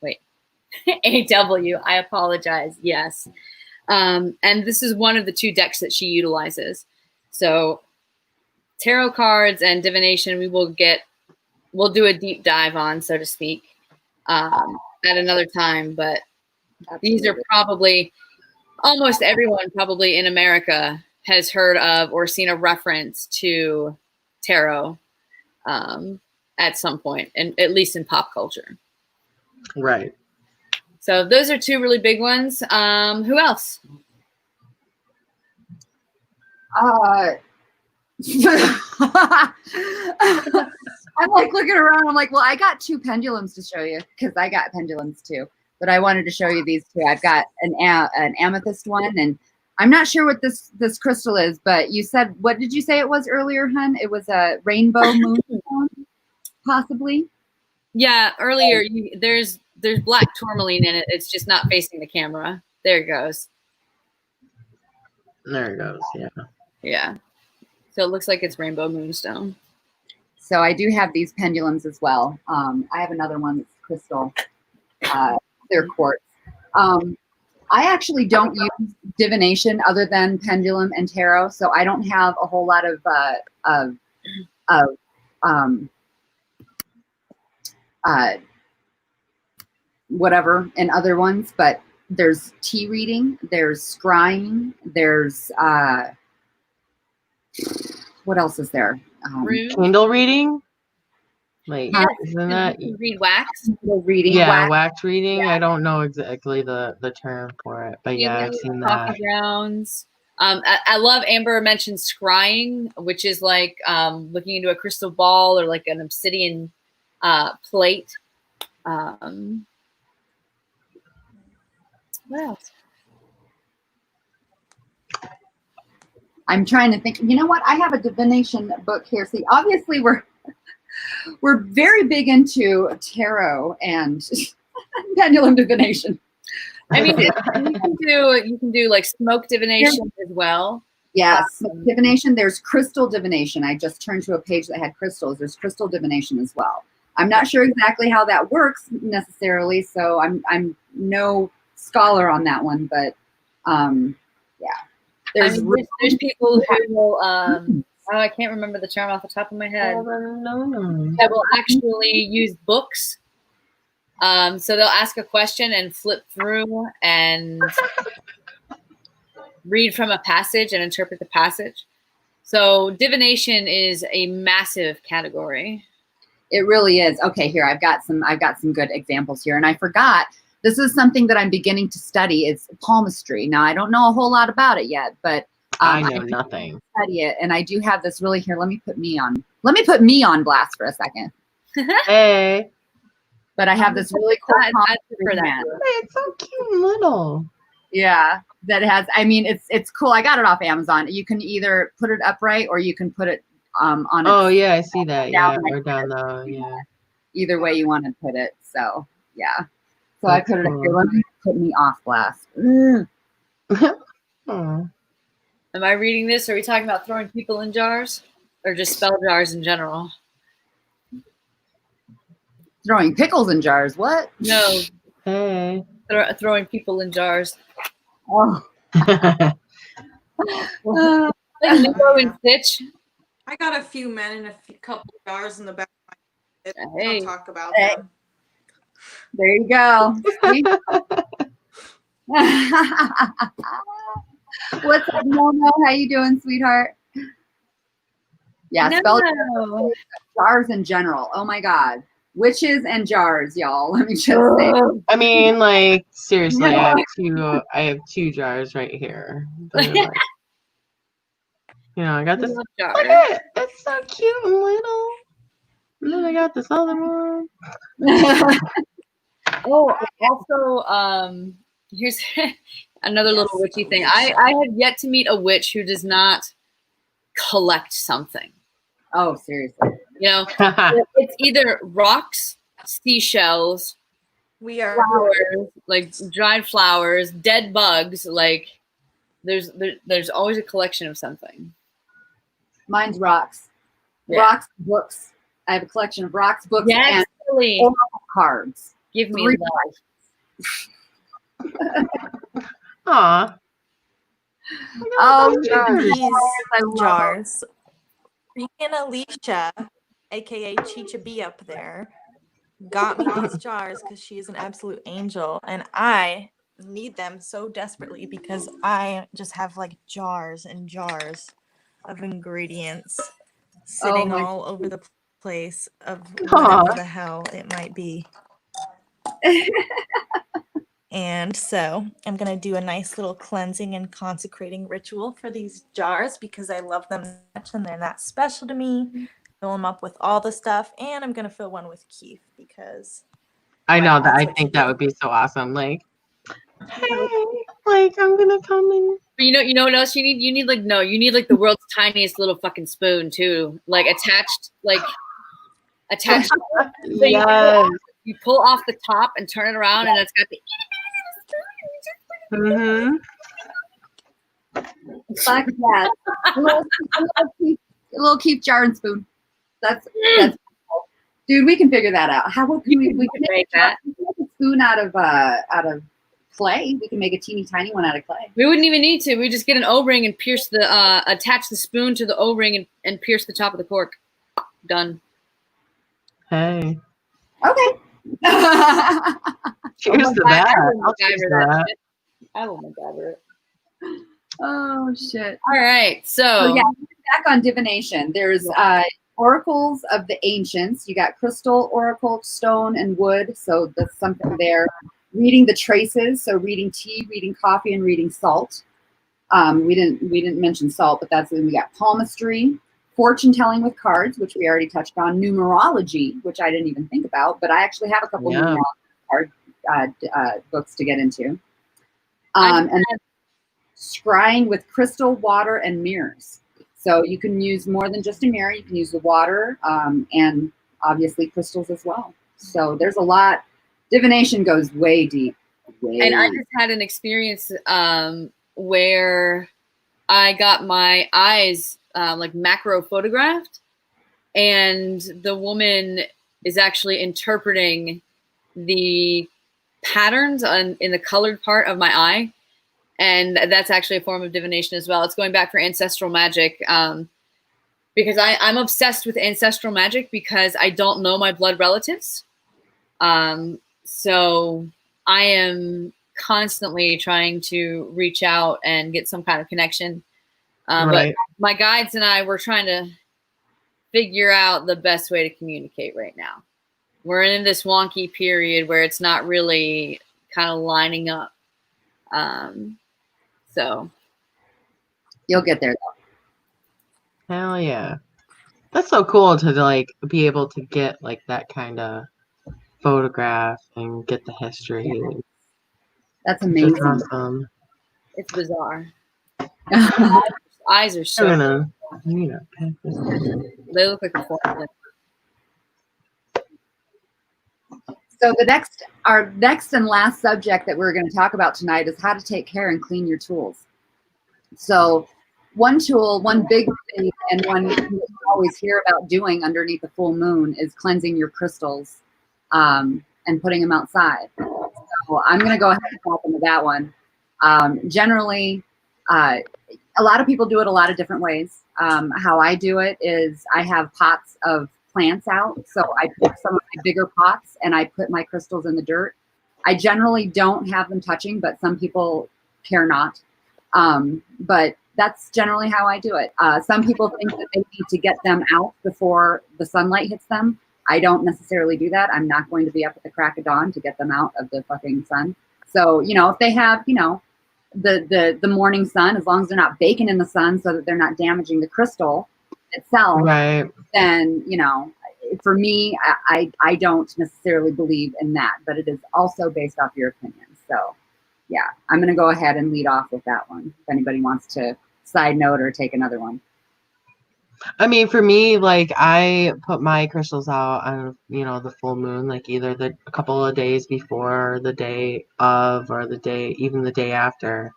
wait, A-W, I apologize, yes. And this is one of the two decks that she utilizes. So tarot cards and divination, we'll do a deep dive on, so to speak, at another time. But these are probably, almost everyone probably in America has heard of or seen a reference to tarot at some point, and at least in pop culture.
Right.
So those are two really big ones. Who else?
I'm like looking around. I'm like, well, I got two pendulums to show you because I got pendulums too. But I wanted to show you these two. I've got an amethyst one, and I'm not sure what this crystal is. But you said, what did you say it was earlier, hun? It was a rainbow moonstone, possibly.
Yeah, earlier there's black tourmaline in it. It's just not facing the camera. There it goes.
There it goes. Yeah.
Yeah. So it looks like it's rainbow moonstone.
So I do have these pendulums as well. I have another one that's crystal, clear quartz. I actually don't use divination other than pendulum and tarot, so I don't have a whole lot of whatever in other ones. But there's tea reading, there's scrying, there's what else is there?
Candle reading. Like,
Yes,
isn't that
you read wax?
Reading,
yeah, wax reading?
Yeah.
I don't know exactly the term for it, but yeah, I've seen that.
Coffee grounds. I love Amber mentioned scrying, which is like looking into a crystal ball or like an obsidian plate. What else?
I'm trying to think. You know what? I have a divination book here. See, obviously we're very big into tarot and pendulum divination.
I mean, you can do like smoke divination as well.
Yes, divination. There's crystal divination. I just turned to a page that had crystals. There's crystal divination as well. I'm not sure exactly how that works necessarily, so I'm no scholar on that one, but yeah.
There's people who will I can't remember the term off the top of my head. That will actually use books. So they'll ask a question and flip through and read from a passage and interpret the passage. So divination is a massive category.
It really is. Okay, here I've got some good examples here, and I forgot. This is something that I'm beginning to study. It's palmistry. Now I don't know a whole lot about it yet, but
I know nothing.
Study it, and I do have this really here. Let me put me on blast for a second.
Hey.
But I have this really cool
for that.
It's so cute and little.
Yeah, that has. I mean, it's cool. I got it off Amazon. You can either put it upright or you can put it on.
Oh yeah, I see that. Yeah, or down low. Yeah.
Either way you want to put it. So yeah. So I put it up here. Let me put me off blast.
Am I reading this? Are we talking about throwing people in jars, or just spell jars in general?
Throwing pickles in jars. What?
No.
Hey.
Throwing people in jars.
Oh.
Lilo and Stitch.
I got a few men and a couple jars in the back of my head.
Hey.
I'll talk about them.
There you go. What's up, Momo? How you doing, sweetheart? Yeah, spell jars in general. Oh my God. Witches and jars, y'all. Let me just say.
I mean, like, seriously, I have two jars right here. Like, I got this. Look at it. It's so cute and little. And then I got this other one.
Oh, also, here's another little witchy thing. I have yet to meet a witch who does not collect something.
Oh, seriously.
It's either rocks, seashells, flowers, like dried flowers, dead bugs. Like there's always a collection of something.
Mine's rocks.
Yeah.
Rocks, books. I have a collection of rocks, books, and oracle cards.
Give me life.
Aw.
These jars. Freaking Alicia, aka Chicha B up there, got me these jars because she is an absolute angel, and I need them so desperately because I just have like jars and jars of ingredients sitting all over the place of whatever the hell it might be. And so I'm going to do a nice little cleansing and consecrating ritual for these jars because I love them so much and they're that special to me. Fill them up with all the stuff, and I'm going to fill one with Keith because
I know that. I think that would be so awesome. Like, hey, like I'm going to come in.
But you know what else you need? You need like the world's tiniest little fucking spoon too. Like attached.
Yes.
You pull off the top and turn it around, and it's got the.
Fuck that. A little Keith jar and spoon. That's cool. Dude, we can figure that out. How can we can
make that.
We can make a spoon out of clay. We can make a teeny tiny one out of clay.
We wouldn't even need to. We just get an O-ring and pierce the attach the spoon to the O-ring and pierce the top of the cork. Done.
Hey.
Okay.
Cheers to that. I'll cheers to that.
I will MacGyver it.
Oh shit.
All right.
So yeah, back on divination. There's oracles of the ancients. You got crystal, oracle, stone, and wood. So that's something there. Reading the traces. So reading tea, reading coffee, and reading salt. We didn't mention salt, but that's when we got palmistry, fortune telling with cards, which we already touched on, numerology, which I didn't even think about, but I actually have a couple numerology card books to get into. And scrying with crystal, water, and mirrors. So you can use more than just a mirror. You can use the water and obviously crystals as well. So there's a lot. Divination goes way deep.
And I just had an experience where I got my eyes like macro photographed, and the woman is actually interpreting the patterns in the colored part of my eye. And that's actually a form of divination as well. It's going back for ancestral magic because I'm obsessed with ancestral magic because I don't know my blood relatives. So I am constantly trying to reach out and get some kind of connection. But my guides and I were trying to figure out the best way to communicate right now. We're in this wonky period where it's not really kind of lining up. So
you'll get there though.
Hell yeah. That's so cool to like be able to get like that kind of photograph and get the history.
That's amazing.
That's awesome.
It's bizarre. Eyes are so they look like a fortune.
So our next and last subject that we're going to talk about tonight is how to take care and clean your tools. So one big thing, and one you always hear about doing underneath the full moon is cleansing your crystals and putting them outside. So I'm going to go ahead and talk into that one. Generally, a lot of people do it a lot of different ways. How I do it is I have pots of plants out. So I pick some of my bigger pots and I put my crystals in the dirt. I generally don't have them touching, but some people care not. But that's generally how I do it. Some people think that they need to get them out before the sunlight hits them. I don't necessarily do that. I'm not going to be up at the crack of dawn to get them out of the fucking sun. So, if they have, the morning sun, as long as they're not baking in the sun so that they're not damaging the crystal itself, then, for me, I don't necessarily believe in that, but it is also based off your opinion. So yeah, I'm going to go ahead and lead off with that one. If anybody wants to side note or take another one.
I mean, for me, like I put my crystals out on, the full moon, like either a couple of days before, the day of, or even the day after.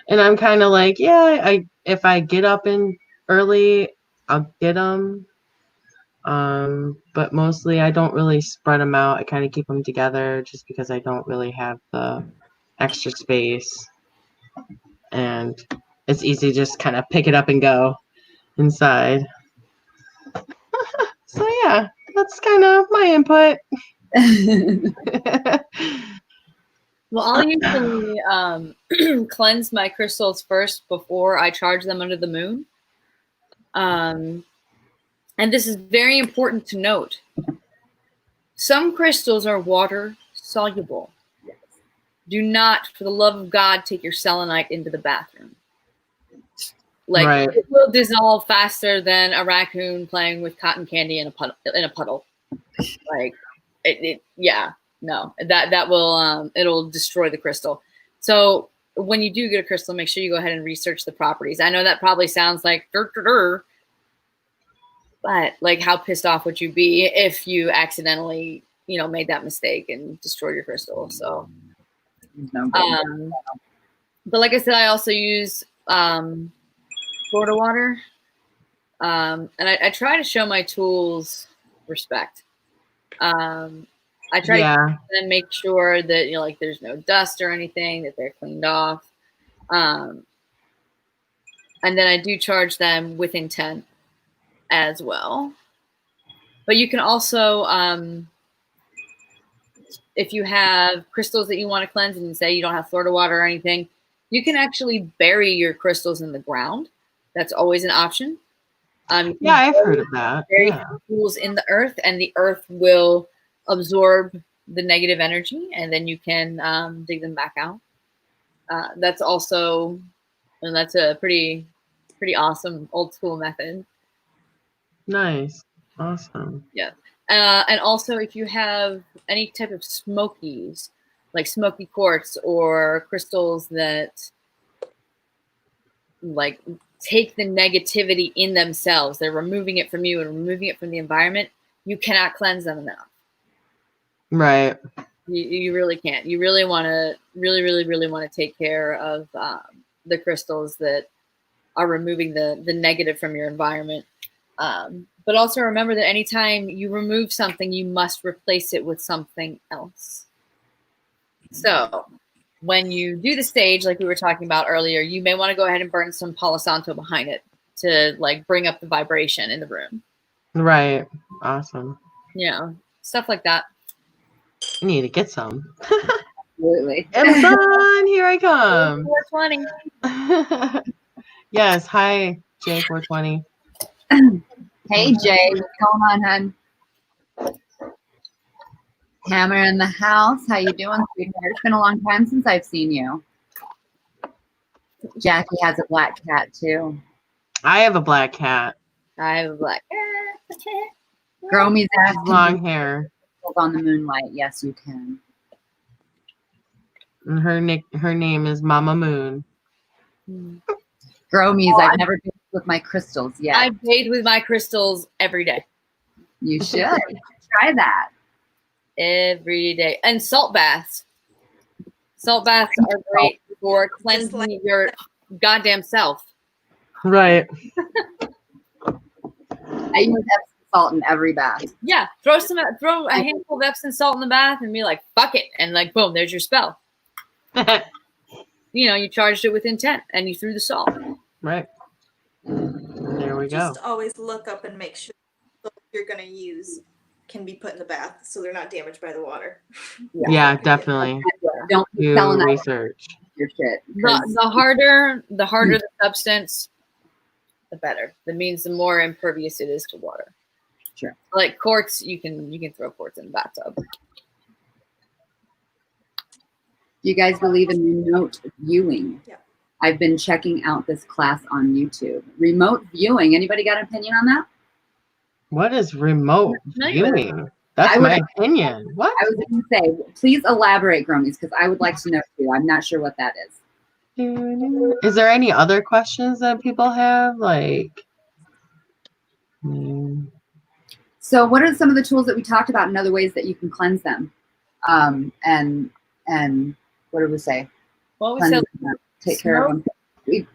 And I'm kind of like, if I get up in early, I'll get them. But mostly I don't really spread them out. I kind of keep them together just because I don't really have the extra space. And it's easy to just kind of pick it up and go inside. So yeah, that's kind of my input.
Well, I'll usually cleanse my crystals first before I charge them under the moon. And this is very important to note. Some crystals are water soluble. Do not, for the love of God, take your selenite into the bathroom. It will dissolve faster than a raccoon playing with cotton candy in a puddle. That will it'll destroy the crystal. So when you do get a crystal, make sure you go ahead and research the properties. I know that probably sounds like but like how pissed off would you be if you accidentally, made that mistake and destroyed your crystal? So but like I said, I also use Florida water And I try to show my tools respect. I try to then make sure that, you know, like there's no dust or anything, that they're cleaned off. And then I do charge them with intent as well. But you can also, if you have crystals that you want to cleanse and say you don't have Florida water or anything, you can actually bury your crystals in the ground. That's always an option.
Yeah, I've heard of that.
Bury tools in the earth, and the earth will absorb the negative energy, and then you can dig them back out. That's also, and that's a pretty awesome old school method.
Nice. Awesome.
Yeah. And also, if you have any type of smokies, like smoky quartz or crystals that like take the negativity in themselves, they're removing it from you and removing it from the environment, you cannot cleanse them enough.
Right.
You really can't. You really want to really want to take care of the crystals that are removing the negative from your environment. But also remember that anytime you remove something, you must replace it with something else. So when you do the stage, like we were talking about earlier, you may want to go ahead and burn some Palo Santo behind it to like bring up the vibration in the room.
Right. Awesome.
Yeah. Stuff like that.
I need to get some.
Absolutely.
Amazon, here I come.
420.
Yes. Hi, J420.
Hey, Jay. What's going on, hon? Hammer in the house. How you doing, sweetheart? It's been a long time since I've seen you. Jackie has a black cat, too.
I have a black cat.
I have a black cat.
Gromy's asking
long hair.
On the moonlight. Yes, you can.
And her name is Mama Moon.
Gromy's, I've never bathed with my crystals yet.
I bathe with my crystals every day.
You should. Try that.
Every day. And salt baths. Salt baths are great for cleansing your goddamn self.
Right.
I use Epsom salt in every bath.
Yeah. Throw a handful of Epsom salt in the bath and be like, fuck it. And like, boom, there's your spell. You know, you charged it with intent and you threw the salt.
Right. There we go.
Just always look up and make sure the salt you're going to use can be put in the bath so they're not damaged by the water.
Yeah, definitely.
Don't
do research.
Your shit.
The harder the substance, the better. That means the more impervious it is to water.
Sure.
Like quartz, you can throw quartz in the bathtub.
Do you guys believe in remote viewing?
Yeah.
I've been checking out this class on YouTube. Remote viewing. Anybody got an opinion on that?
What is remote viewing? That's my opinion. What?
I was going to say, please elaborate, Gromies, because I would like to know too. I'm not sure what that is.
Is there any other questions that people have?
So what are some of the tools that we talked about and other ways that you can cleanse them? And what did we say?
What we said,
take care of them.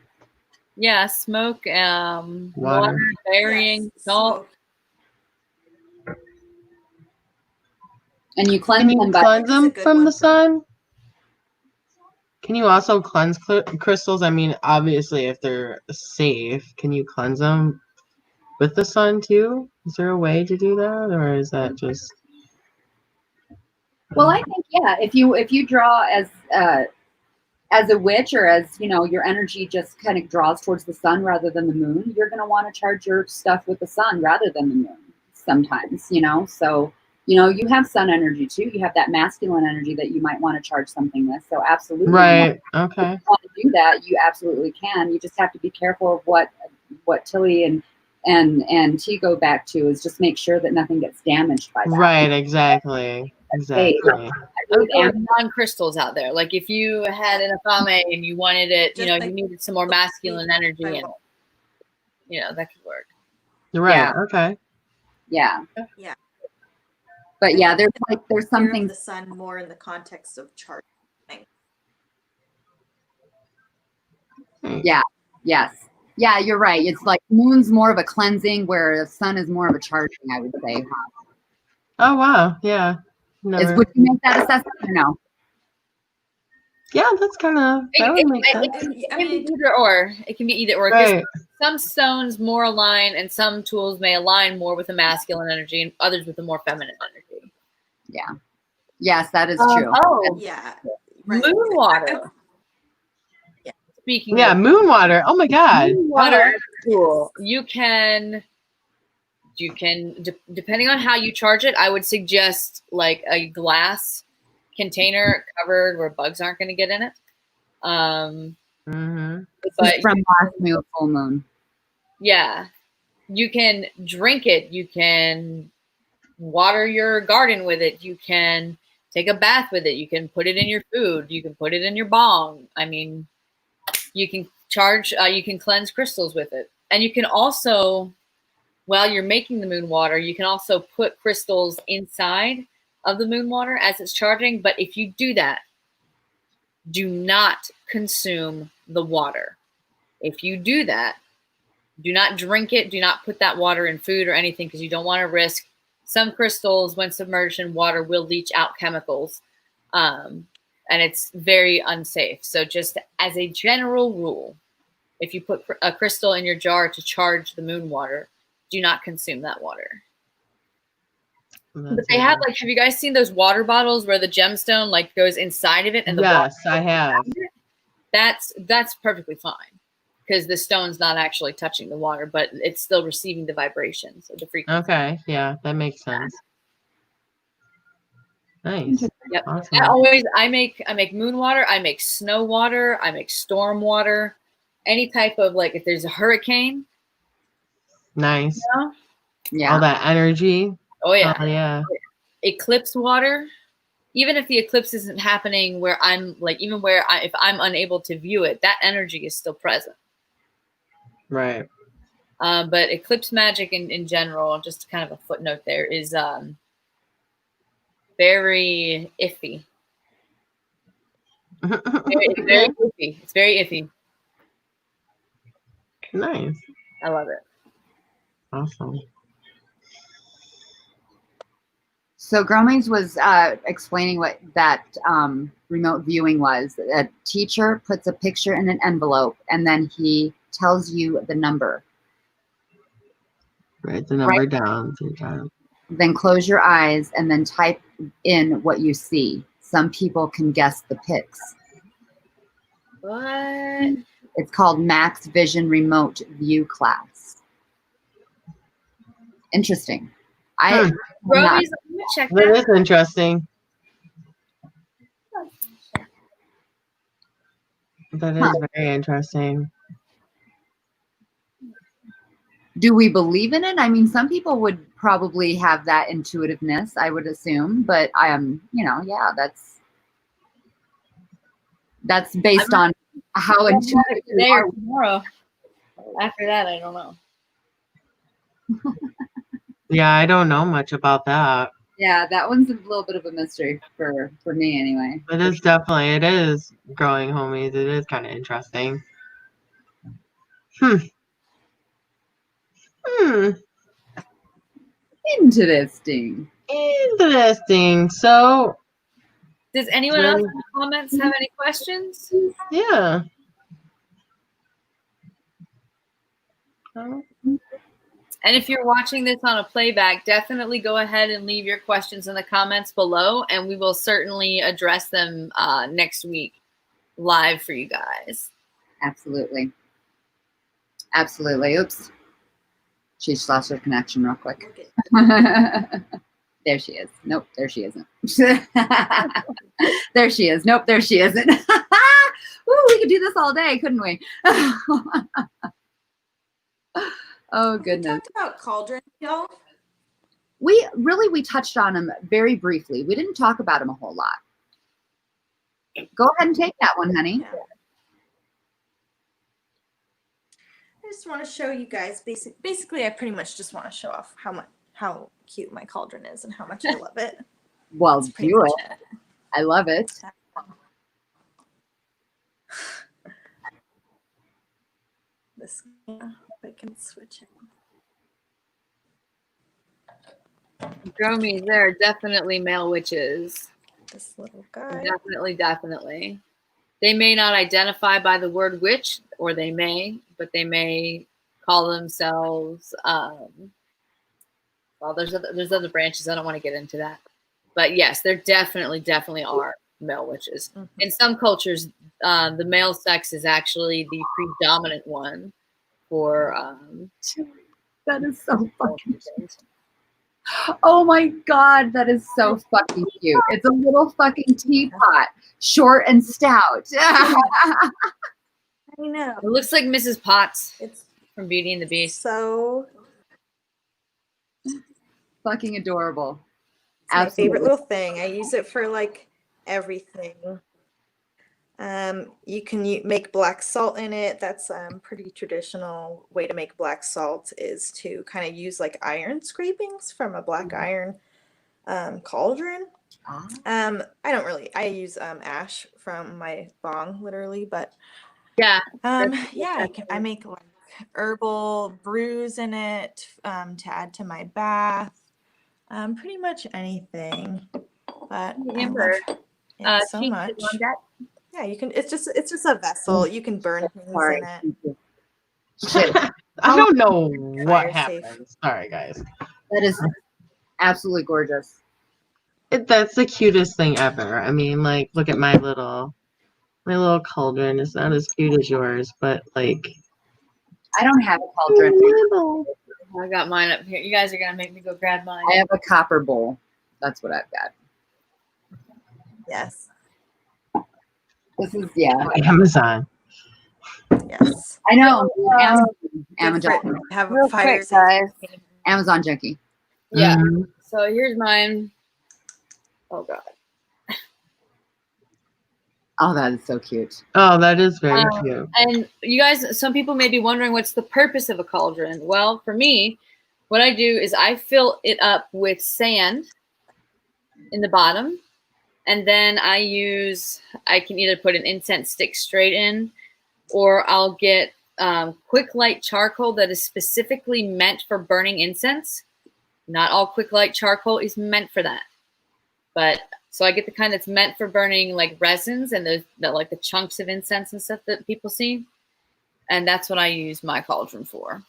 Yeah, smoke,
water,
burying, salt.
And you cleanse them
from the sun? Can you also cleanse crystals? I mean, obviously, if they're safe, can you cleanse them with the sun too? Is there a way to do that, or is that just?
Well, I think if you draw as a witch, or as your energy just kind of draws towards the sun rather than the moon, you're going to want to charge your stuff with the sun rather than the moon. Sometimes, so. You have sun energy too. You have that masculine energy that you might want to charge something with. So absolutely.
Right. Okay.
If you want to do that, you absolutely can. You just have to be careful of what Tilly and T go back to, is just make sure that nothing gets damaged by that.
Right. Exactly.
Non-crystals out there. Like if you had an afame and you wanted it, you needed some more masculine energy in it. That could work.
Right. Yeah. Okay.
Yeah.
Yeah.
But yeah, there's something
the sun more in the context of charging.
Yeah. Yes. Yeah, you're right. It's like moon's more of a cleansing, where the sun is more of a charging, I would say.
Oh wow, yeah.
Is
Never.
would you make that assessment or no?
Yeah, that's kind of that would make sense.
It can be either or. It can be either or.
Right.
Some stones more align, and some tools may align more with the masculine energy, and others with the more feminine energy.
Yeah. Yes, that is true.
Yeah.
Right. Moon water.
Yeah.
Speaking.
Yeah, moon water. Oh my God.
Moon water tool. You can, depending on how you charge it, I would suggest like a glass container covered where bugs aren't going to get in it.
But from last moon, full moon.
Yeah, you can drink it. You can water your garden with it. You can take a bath with it. You can put it in your food. You can put it in your bong. I mean, you can charge. You can cleanse crystals with it, and you can also, while you're making the moon water, you can also put crystals inside of the moon water as it's charging. But if you do that, do not consume the water. If you do that, do not drink it. Do not put that water in food or anything, because you don't want to risk some crystals when submerged in water will leach out chemicals. And it's very unsafe. So just as a general rule, if you put a crystal in your jar to charge the moon water, do not consume that water. But they have have you guys seen those water bottles where the gemstone like goes inside of it and the
yes, I have.
That's perfectly fine, because the stone's not actually touching the water, but it's still receiving the vibrations of the frequency.
Okay, yeah, that makes sense. Nice.
Yep.
Awesome.
I make moon water, I make snow water, I make storm water, any type of like if there's a hurricane.
Nice.
You know?
Yeah. All that energy.
Oh yeah.
Oh, yeah.
Eclipse water. Even if the eclipse isn't happening where I'm like, even where if I'm unable to view it, that energy is still present.
Right.
But eclipse magic in general, just kind of a footnote there, is very iffy. It's very iffy. It's very iffy.
Nice.
I love it.
Awesome.
So Gromings was explaining what that remote viewing was. A teacher puts a picture in an envelope, and then he tells you the number.
Write the number down 3 times.
Then close your eyes and then type in what you see. Some people can guess the pics.
What?
It's called Max Vision Remote View Class. Interesting.
That
is interesting. That is very interesting.
Do we believe in it? I mean, some people would probably have that intuitiveness, I would assume, but you know, yeah, that's based on how intuitive
today or tomorrow. After that, I don't know.
Yeah, I don't know much about that.
Yeah, that one's a little bit of a mystery for me anyway.
It is definitely, it is growing homies. It is kind of interesting.
Interesting.
Interesting. So,
does anyone else in the comments have any questions?
Yeah.
And if you're watching this on a playback, definitely go ahead and leave your questions in the comments below, and we will certainly address them next week live for you guys.
Absolutely. Absolutely. Oops. She just lost her connection real quick. There she is. Nope, there she isn't. There she is. Nope, there she isn't. Ooh, we could do this all day, couldn't we? Oh, goodness.
We talked about cauldrons, y'all.
We touched on them very briefly. We didn't talk about them a whole lot. Go ahead and take that one, honey.
Yeah. I just want to show you guys, basically, I pretty much just want to show off how cute my cauldron is and how much I love it.
Well, do it. I love it.
This Yeah, I can switch it.
Dromies, there are definitely male witches.
This little guy.
Definitely. They may not identify by the word witch, or they may, but they may call themselves. Well, there's other branches. I don't want to get into that, but yes, there definitely are male witches.
Mhm.
In some cultures, the male sex is actually the predominant one for.
That is so fucking cute. Oh my God, that is so fucking cute. It's a little fucking teapot, short and stout.
I know.
It looks like Mrs. Potts
It's
from Beauty and the Beast.
so
Fucking adorable.
it's my
Absolutely.
favorite little thing. I use it for like everything. You can make black salt in it. That's pretty traditional way to make black salt is to kind of use like iron scrapings from a black iron cauldron. I use ash from my bong literally, but
Yeah.
I make like herbal brews in it to add to my bath. Pretty much anything, but
Amber,
I love it so
cheek
much.
is on deck.
Yeah, you can. It's just a vessel. You can burn things
Sorry.
in it.
Shit.
I don't know what
Fire safe.
happened. Sorry, guys.
That is absolutely gorgeous.
That's the cutest thing ever. I mean, like, look at my little cauldron. It's not as cute as yours, but like,
I don't have a cauldron.
little.
I got mine up here. You guys are gonna make me go grab mine.
I have a copper bowl. That's what I've got.
Yes.
This is
Amazon.
Yes.
I know.
Amazon.
Amazon.
Have
Real
a fire
quick, guys.
safe.
Amazon junkie.
Yeah.
Mhm.
So here's mine. Oh God.
Oh, that is so cute.
Oh, that is very cute.
And you guys, some people may be wondering what's the purpose of a cauldron. Well, for me, what I do is I fill it up with sand in the bottom, and then I can either put an incense stick straight in, or I'll get quick light charcoal that is specifically meant for burning incense. Not all quick light charcoal is meant for that, but so I get the kind that's meant for burning like resins and like the chunks of incense and stuff that people see, and that's what I use my cauldron for.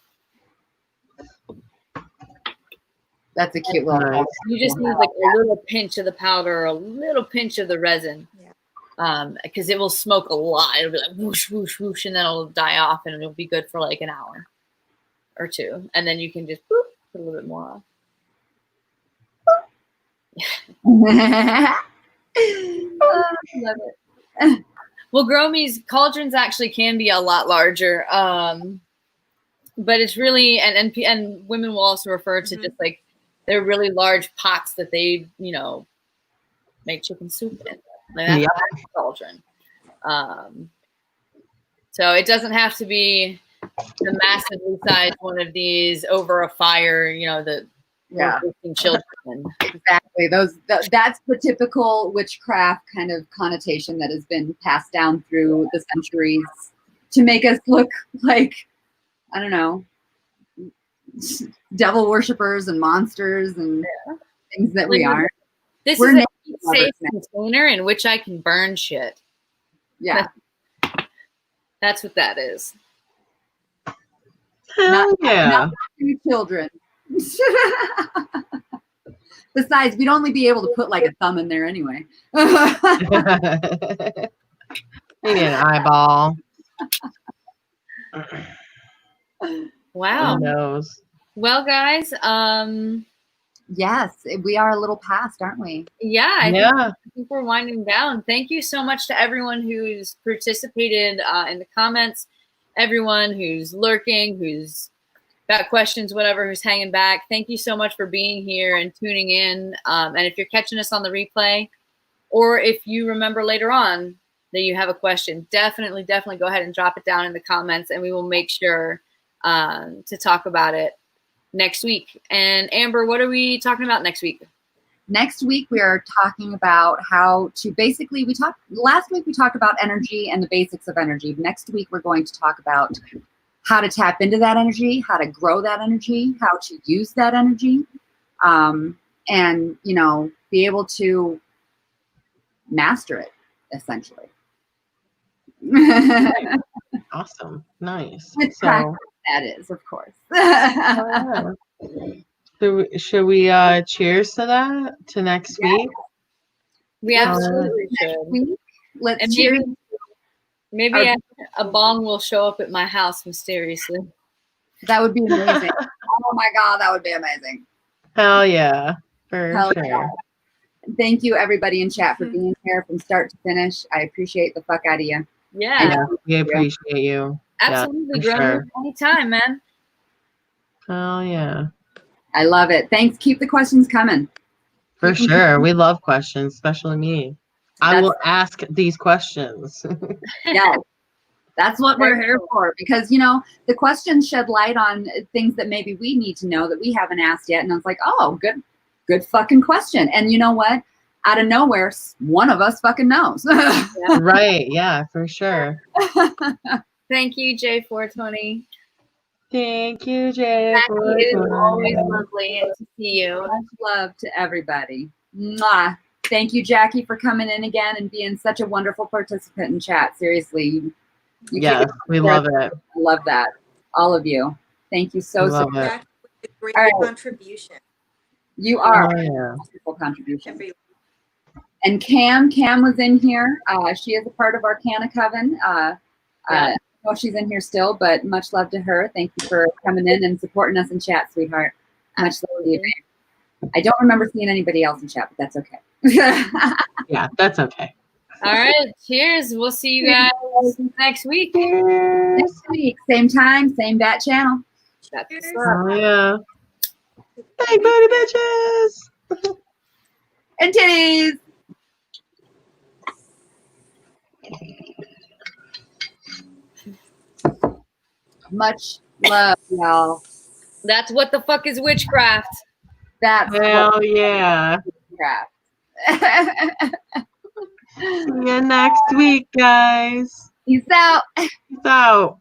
That's a cute little.
Nice.
You just need like a little pinch of the powder, or a little pinch of the resin, because it will smoke a lot. It'll be like whoosh, whoosh, whoosh, and then it'll die off, and it'll be good for like an hour or two, and then you can just put a little bit more on.
Oh,
Love it. Well, Gromies, cauldrons actually can be a lot larger, but it's really and women will also refer to just like they're really large pots that they make chicken soup in. Like that's a cauldron. So it doesn't have to be the massively sized one of these over a fire. Children.
Exactly. That's the typical witchcraft kind of connotation that has been passed down through the centuries to make us look like, I don't know, devil worshippers and monsters and things that we aren't.
This is a safe container in which I can burn shit.
Yeah.
That's what that is.
Not children. Besides, we'd only be able to put like a thumb in there anyway.
Maybe an eyeball.
Wow.
Who knows?
Well, guys,
yes, we are a little past, aren't we?
Yeah, I think we're winding down. Thank you so much to everyone who's participated in the comments, everyone who's lurking, who's got questions, whatever, who's hanging back. Thank you so much for being here and tuning in. And if you're catching us on the replay, or if you remember later on that you have a question, definitely go ahead and drop it down in the comments, and we will make sure to talk about it next week. And Amber, what are we talking about next week?
Next week, we are talking about how to basically, last week we talked about energy and the basics of energy. Next week, we're going to talk about how to tap into that energy, how to grow that energy, how to use that energy, and, you know, be able to master it, essentially.
Awesome. Nice.
With
So,
practice, that is, of course.
yeah. Should we cheers to that, to next week?
We absolutely should.
Let's
And
cheers.
maybe a bong will show up at my house mysteriously.
That would be amazing. Oh my God, that would be amazing.
Hell yeah. For
Hell
sure.
yeah. Thank you, everybody in chat, for being here from start to finish. I appreciate the fuck out of you.
Yeah.
We appreciate you.
Absolutely,
yeah,
Grundy. Anytime, man.
Hell yeah.
I love it. Thanks. Keep the questions coming.
For sure. We love questions, especially me. I will ask these questions.
Yeah. That's what we're here for, because, you know, the questions shed light on things that maybe we need to know that we haven't asked yet. And I was like, oh, good fucking question. And you know what? Out of nowhere, one of us fucking knows.
Right. Yeah, for sure.
Thank you, J420.
Thank you, Jay.
It is always lovely to see you.
Much love to everybody. Mwah. Thank you, Jackie, for coming in again and being such a wonderful participant in chat. Seriously.
Yes, we love it.
I love that. All of you. Thank you so much.
Jackie with a great contribution.
You are
a
wonderful contribution. And Cam was in here. She is a part of Arcana Coven. I know she's in here still, but much love to her. Thank you for coming in and supporting us in chat, sweetheart. Much love to you, babe. I don't remember seeing anybody else in chat, but that's okay.
Yeah, that's okay.
All right. Cheers. We'll see you guys next week.
Cheers.
Next week, same time, same bat channel.
Oh, yeah. Big booty bitches.
And titties. Much love, y'all.
That's what the fuck is witchcraft.
That's
hell yeah.
Witchcraft.
See you next week, guys.
Peace out.
Peace out.